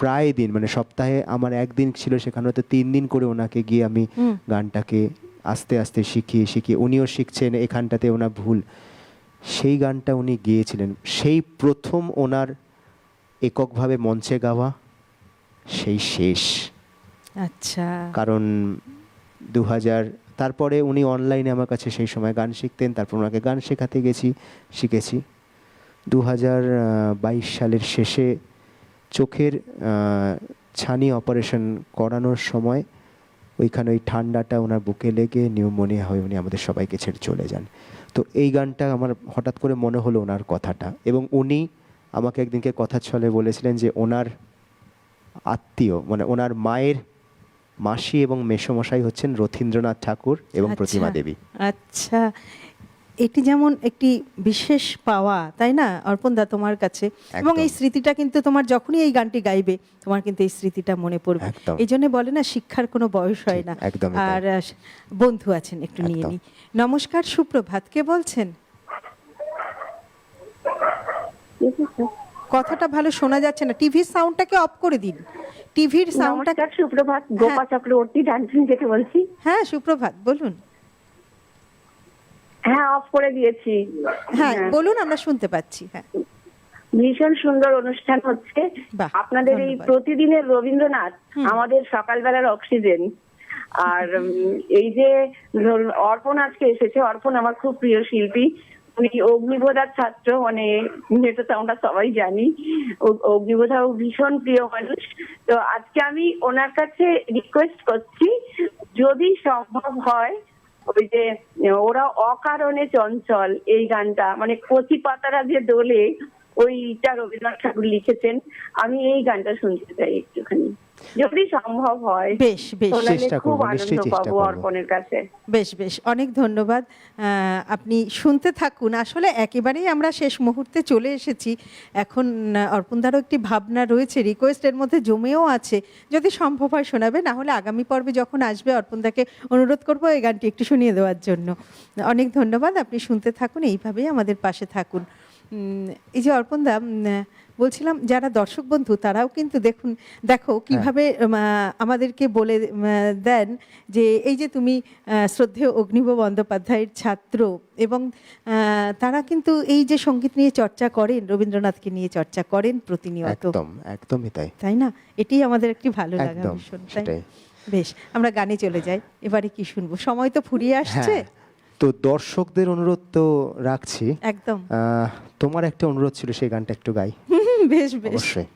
প্রায় দিন, মানে সপ্তাহে আমার একদিন ছিল সেখানে, হয়তো 3 দিন করে ওনাকে গিয়ে আমি গানটাকে আস্তে আস্তে শিখিয়ে উনিও শিখছেন। এখানটাতে ওনার ভুল, সেই গানটা উনি গেয়েছিলেন। সেই প্রথম ওনার এককভাবে মঞ্চে গাওয়া, সেই শেষ। আচ্ছা, কারণ 2000 তারপরে উনি অনলাইনে আমার কাছে সেই সময় গান শিখতেন, তারপর ওনাকে গান শেখাতে শিখেছি। 2022 সালের শেষে চোখের ছানি অপারেশন করানোর সময় ওইখানে ওই ঠান্ডাটা ওনার বুকে লেগে নিউমোনিয়া হয়ে উনি আমাদের সবাইকে ছেড়ে চলে যান। তো এই গানটা আমার হঠাৎ করে মনে হলো ওনার কথাটা, এবং উনি আমাকে একদিনকে কথার ছলে বলেছিলেন যে ওনার আত্মীয় মানে ওনার মায়ের মাসি এবং মেসোমশাই হচ্ছেন রথীন্দ্রনাথ ঠাকুর এবং আচ্ছা, প্রতিমা দেবী। আচ্ছা, এটি যেমন একটি বিশেষ পাওয়া, তাই না অর্পণদা তোমার কাছে? এবং এই স্মৃতিটা কিন্তু তোমার যখনই এই গানটি গাইবে তোমার কিন্তু এই স্মৃতিটা মনে পড়বে। একদম। এই জন্য বলে না, শিক্ষার কোনো বয়স হয় না। একদমই তাই। আর বন্ধু আছেন, একটু নিয়ে একদম। নি। নমস্কার, সুপ্রভাত, কে বলছেন? কথাটা ভালো শোনা যাচ্ছে না, টিভির সাউন্ডটাকে অফ করে দিন। টিভির সাউন্ডটা। নমস্কার, সুপ্রভাত, গোপা চক্রবর্তী ডানসিং থেকে বলছি। হ্যাঁ, সুপ্রভাত, বলুন। হ্যাঁ, অফ করে দিয়েছি। হ্যাঁ বলুন, আমরা শুনতে পাচ্ছি। হ্যাঁ, ভীষণ সুন্দর অনুষ্ঠান হচ্ছে বাহ, আপনাদের এই ধন্যবাদ। প্রতিদিনের রবীন্দ্রনাথ আমাদের সকালবেলার অক্সিজেন। আর এই যে ধরুন অর্পণ আজকে এসেছে, অর্পণ আমার খুব প্রিয় শিল্পী। উনি অগ্নিবোধার ছাত্র, মানে এটা তো আমরা সবাই জানি। অগ্নিবোধাও ভীষণ প্রিয় মানুষ। তো আজকে আমি ওনার কাছে রিকোয়েস্ট করছি, যদি সম্ভব হয়, ওই যে ওরা অকারণে চঞ্চল এই গানটা, মানে কচি পাতারা যে দোলে, ওইটা রবীন্দ্রনাথ ঠাকুর লিখেছেন। আমি এই গানটা শুনতে চাই একটুখানি, যদি সম্ভব হয়। বেশ বেশ, শোনালে চেষ্টা খুব করবো, আনন্দ নিশ্চয়ই চেষ্টা পাবো করবো। অর্পণের কাছে। বেশ বেশ, অনেক ধন্যবাদ। আপনি শুনতে থাকুন। আসলে একেবারেই আমরা শেষ মুহূর্তে চলে এসেছি এখন। অর্পণদারও একটি ভাবনা রয়েছে, রিকোয়েস্টের মধ্যে জমেও আছে, যদি সম্ভব হয় শোনাবে, না হলে আগামী পর্বে যখন আসবে অর্পণদাকে অনুরোধ করবো এই গানটি একটু শুনিয়ে দেওয়ার জন্য। অনেক ধন্যবাদ, আপনি শুনতে থাকুন, এইভাবেই আমাদের পাশে থাকুন। এই যে অর্পণদা, বলছিলাম যারা দর্শক বন্ধু তারাও কিন্তু দেখো কিভাবে আমাদেরকে বলে দেন যে এই যে তুমি শ্রদ্ধেয় অগ্নিব বন্দ্যোপাধ্যায়ের ছাত্র, এবং তারা কিন্তু এই যে সঙ্গীত নিয়ে চর্চা করেন, রবীন্দ্রনাথকে নিয়ে চর্চা করেন প্রতিনিয়ত। একদম, একদমই তাই। তাই না? এটি আমাদের একটি ভালো লাগা একদম, ভীষণ। তাই? সেটাই। বেশ, আমরা গানে চলে যাই। এবারে কি শুনবো? সময় তো ফুরিয়ে আসছে। হ্যাঁ, তো দর্শকদের অনুরোধ তো রাখছি। একদম। তোমার একটা অনুরোধ ছিল, সেই গানটা একটু গাই। বেশ বেশ। অবশ্যই।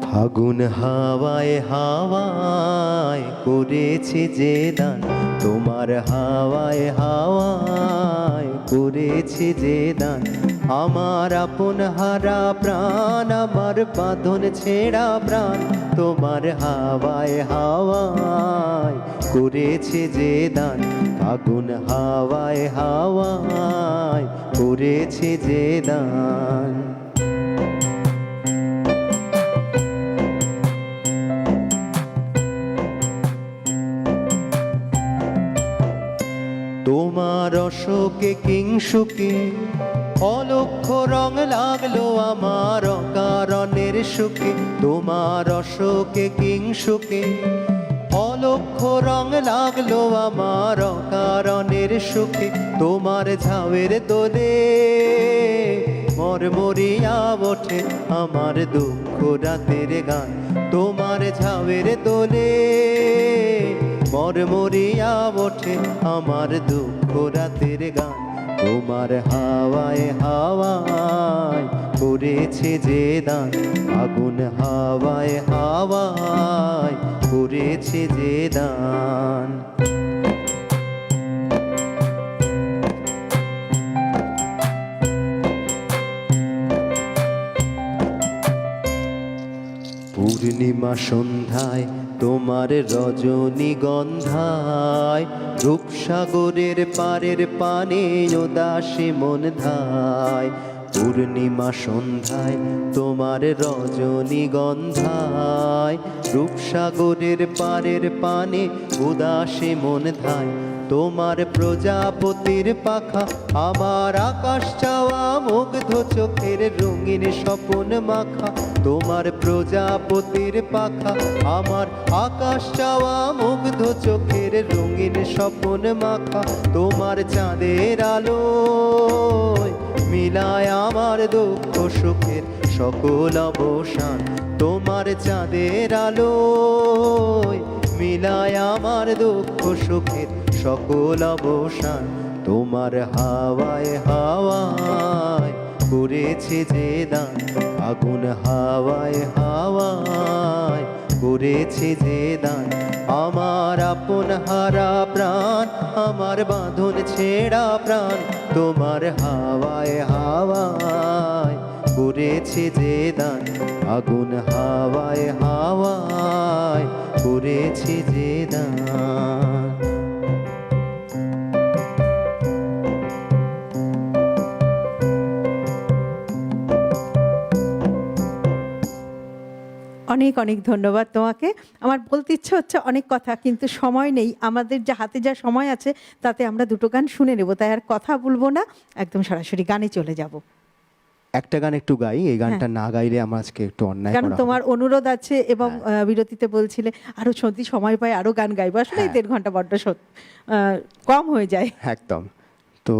ফাগুন হাওয়ায় হাওয়ায় করেছে যে দান, তোমার হাওয়ায় হাওয়ায় করেছে যে দান, আমার আপন হারা প্রাণ, আমার বাঁধন ছেঁড়া প্রাণ, তোমার হাওয়ায় হাওয়ায় করেছে যে দান, ফাগুন হাওয়ায় হাওয়ায় করেছে যে দান। তোমার অশোকে কিংসুকে অলক্ষ রং লাগলো আমার অকারণের সুখে, তোমার অশোকে কিংসুকে অলক্ষ রং লাগলো আমার অকারণের সুখে, তোমার ঝাউয়ের দোলে মরমরিয়া ওঠে আমার দুঃখ রাতের গান, তোমার ঝাউয়ের দোলে মরমরিয়া ওঠে আমার দুঃখ রাতের গান, তোমার হাওয়ায় হাওয়ায় করেছে যে দান, আগুন হাওয়ায় হাওয়ায় করেছে যে দান। পূর্ণিমা সন্ধ্যায় তোমার রজনীগন্ধায়, রূপসাগরের পারের পানে উদাসী মন ধায়, পূর্ণিমা সন্ধ্যায় তোমার রজনীগন্ধায়, রূপসাগরের পারের পানে উদাসী মন ধায়, তোমার প্রজাপতির পাখা আমার আকাশ চাওয়া মুগ্ধ চোখের রঙিন স্বপন মাখা, তোমার প্রজাপতির পাখা আমার আকাশ চাওয়া মুগ্ধ চোখের রঙিন স্বপন মাখা, তোমার চাঁদের আলো মিলায় আমার দুঃখ সুখের সকল অবসান, তোমার চাঁদের আলো মিলায় আমার দুঃখ সুখের সকল অবসান তোমার হাওয়ায় হাওয়ায় করেছে যে দান, আগুন হাওয়ায় হাওয়ায় করেছে যে দান। আমার আপন হারা প্রাণ, আমার বাঁধন ছেঁড়া প্রাণ, তোমার হাওয়ায় হাওয়ায় করেছে যে দান, আগুন হাওয়ায় হাওয়ায় করেছে যে দান। অনেক অনেক ধন্যবাদ তোমাকে। আমার বলতে ইচ্ছে হচ্ছে অনেক কথা, কিন্তু সময় নেই। আমাদের যে হাতে যা সময় আছে তাতে আমরা দুটো গান শুনে নেব, তাই আর কথা বলবো না, একদম সরাসরি গানে চলে যাব। একটা গান একটু গাই, এই গানটা না গাইলে আমার আজকে একটু অন্যায় কারণ করা তোমার হবে। অনুরোধ আছে এবং বিরতিতে বলছিলে আরো যদি সময় পাই আরো গান গাইবো। আসলে এই 1.5 ঘন্টা বড্ড কম হয়ে যায়। একদম। তো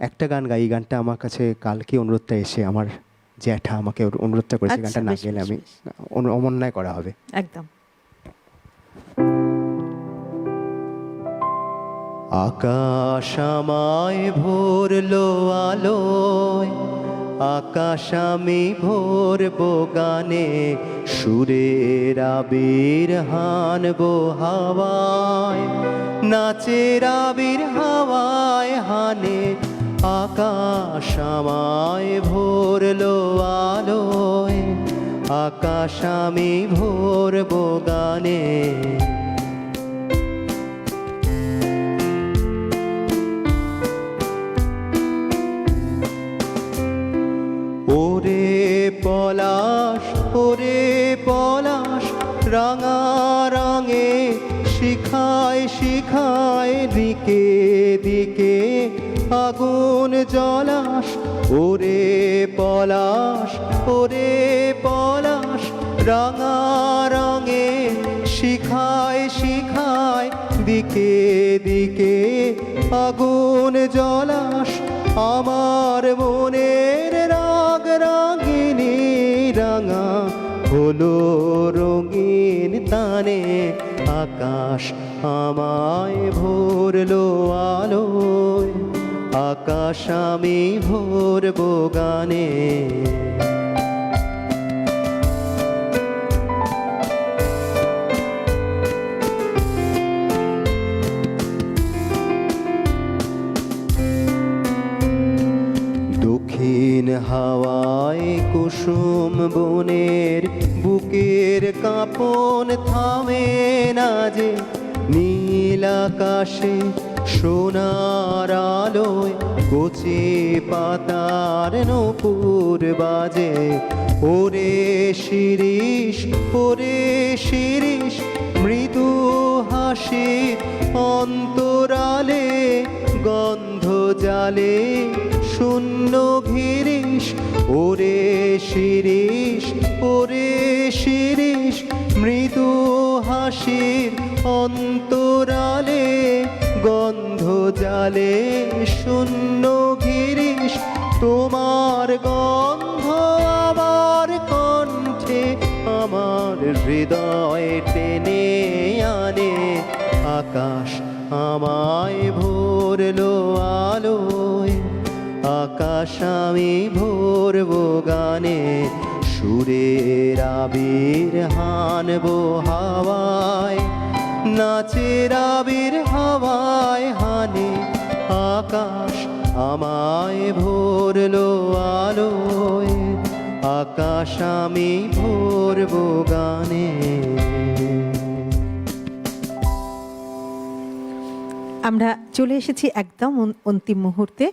একটা গান গাই, এই গানটা আমার কাছে কালকে অনুরোধটা এসে আমার জ্যাঠা আমাকে অনুরোধটা করেছে, আচ্ছা, গানটা না বেশ, গেলে বেশ, আমি বেশ। অন্যায় করা হবে। একদম। আকাশ আমায় ভরলো আলোয়, আকাশ আমি ভরবো গানে, সুরের আবির হানবো হাওয়ায়, নাচের আবির হাওয়ায় হানে। আকাশ আমায় ভরলো আলোয়, আকাশ আমি ভরবো গানে। ওরে পলাশ, ওরে পলাশ, রাঙা রঙে শিখায় শিখায় দিকে দিকে আগুন জলাস। ওরে পলাশ, ওরে পলাশ, রাঙা রঙে শিখায় শিখায় দিকে দিকে আগুন জলাস। আমার মনের রাগ রাগিনী রাঙা হলো রঙিন তানে। আকাশ আমায় ভরলো আলোয়, আকাশ আমি ভরবো গানে। দক্ষিণ হাওয়ায় কুসুম বনের বুকের কাঁপন থামে না যে, নীল আকাশে সোনার আলোয় কচি পাতার নূপুর বাজে। ওরে শিরিষ, ওরে শিরিষ, মৃদু হাসি অন্তরালে গন্ধ জালে শূন্য ঘিরিস। ওরে শিরিষ, ওরে শিরিষ, মৃদু হাসির অন্তরালে গন্ধ জালে শূন্য ঘিরিস। তোমার গন্ধ আমার কণ্ঠে আমার হৃদয় টেনে আনে। আকাশ আমায় ভরলো আলোয়, আকাশ আমি ভরবো গানে। সুরের আবির হানবো হাওয়ায়, নাচের আবির হাওয়ায় হানে। আকাশ আমায় ভরলো আলোয়, আকাশ আমি ভরবো গানে। আমরা চলে এসেছি একদম অন্তিম মুহূর্তে।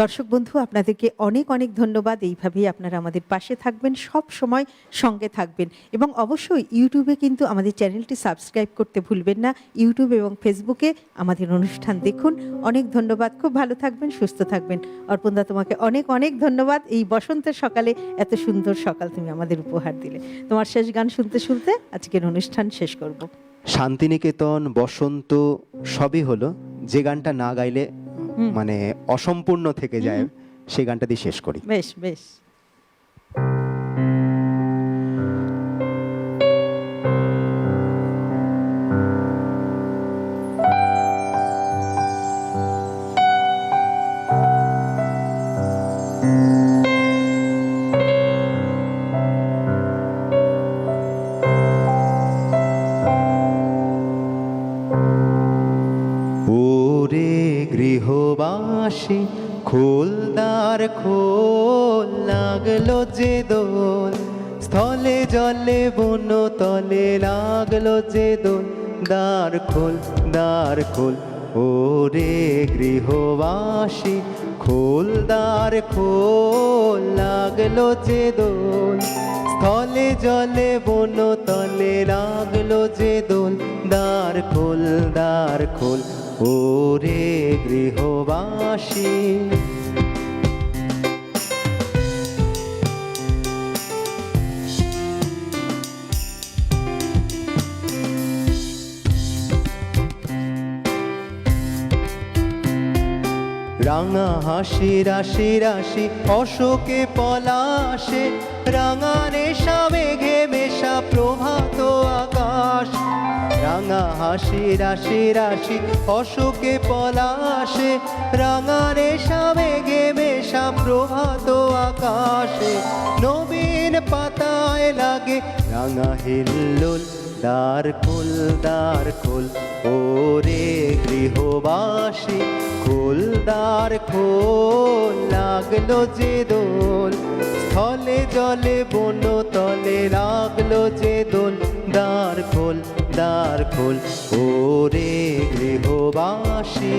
দর্শক বন্ধু, আপনাদেরকে অনেক অনেক ধন্যবাদ। এইভাবেই আপনারা আমাদের পাশে থাকবেন, সব সময় সঙ্গে থাকবেন, এবং অবশ্যই ইউটিউবে কিন্তু আমাদের চ্যানেলটি সাবস্ক্রাইব করতে ভুলবেন না। ইউটিউব এবং ফেসবুকে আমাদের অনুষ্ঠান দেখুন। অনেক ধন্যবাদ, খুব ভালো থাকবেন, সুস্থ থাকবেন। অর্পণদা, তোমাকে অনেক অনেক ধন্যবাদ। এই বসন্তের সকালে এত সুন্দর সকাল তুমি আমাদের উপহার দিলে। তোমার শেষ গান শুনতে শুনতে আজকের অনুষ্ঠান শেষ করব। শান্তিনিকেতন, বসন্ত সবই হলো, যে গানটা না গাইলে মানে অসম্পূর্ণ থেকে যায়, সেই গানটা দিয়ে শেষ করি। বেশ বেশ। ওরে গৃহবাসী খোলদার খোল, লাগলো যে দোল স্থলে জলে বন তলে, লাগলো যে দোল দ্বার খোল দ্বার খোল। ওরে গৃহবাসী খোলদার খোল, লাগলো যে দোল স্থলে জলে বন তলে, লাগলো যে দোল দ্বার খোল দ্বার খোল। ওরে গৃহবাসী রাঙা হাসি রাশি রাশি অশোকে পলাশে, রাঙা নেশা মেঘে মেশা প্রভাত আকাশ। রাঙা হাসি রাশি রাশি অশোকে পলাশে, রাঙা নেশা মেঘে মেশা প্রভাত আকাশে। নবীন পাতায় লাগে রাঙা হিল্লোল, দ্বার খোল দ্বার খোল। ওরে গৃহবাসী খোল দ্বার খোল, লাগলো যে দোল স্থলে জলে বন তলে, লাগলো যে দোল দ্বার খোল দ্বার খোল। ওরে গৃহবাসী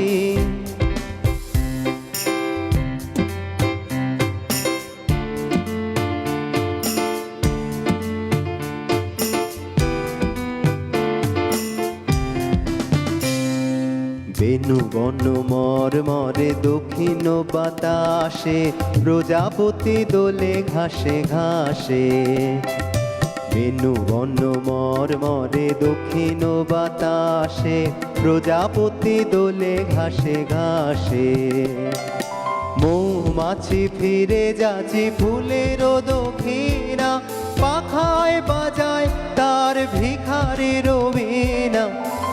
বেনু বন মর মরে দক্ষিণ বাতাসে, প্রজাপতি দোলে ঘাসে ঘাসে। বেনু বন মর মরে দক্ষিণ বাতাসে, প্রজাপতি দোলে ঘাসে ঘাসে। মৌমাছি ফিরে যাচ্ছে ফুলের দক্ষিণা, পাখায় বাজায় তার ভিখারির বীণা।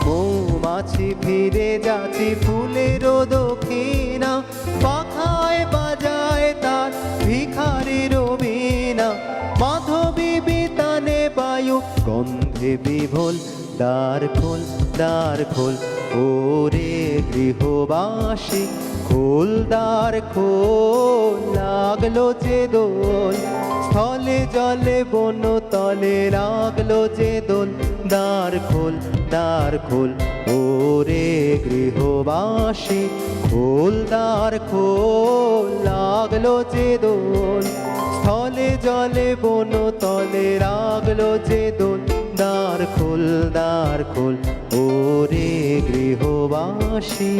মৌমাছি ফিরে যাচ্ছে ফুলের দক্ষিণা, পাখায় বাজায় তার ভিখারির বীণা। মাধবী বিতানে বায়ু গন্ধে বিভোল, দ্বার খোল দ্বার খোল। ওরে গৃহবাসী খোল দ্বার খোল, লাগলো যে দোল স্থলে জলে বন তলে, লাগলো যে দোল দ্বার খোল দ্বার খোল। ওরে গৃহবাসী খোল দ্বার খোল, লাগলো যে দোল স্থলে জলে বন তলে, লাগলো যে দোল দ্বার খোল দ্বার খোল। ওরে গৃহবাসী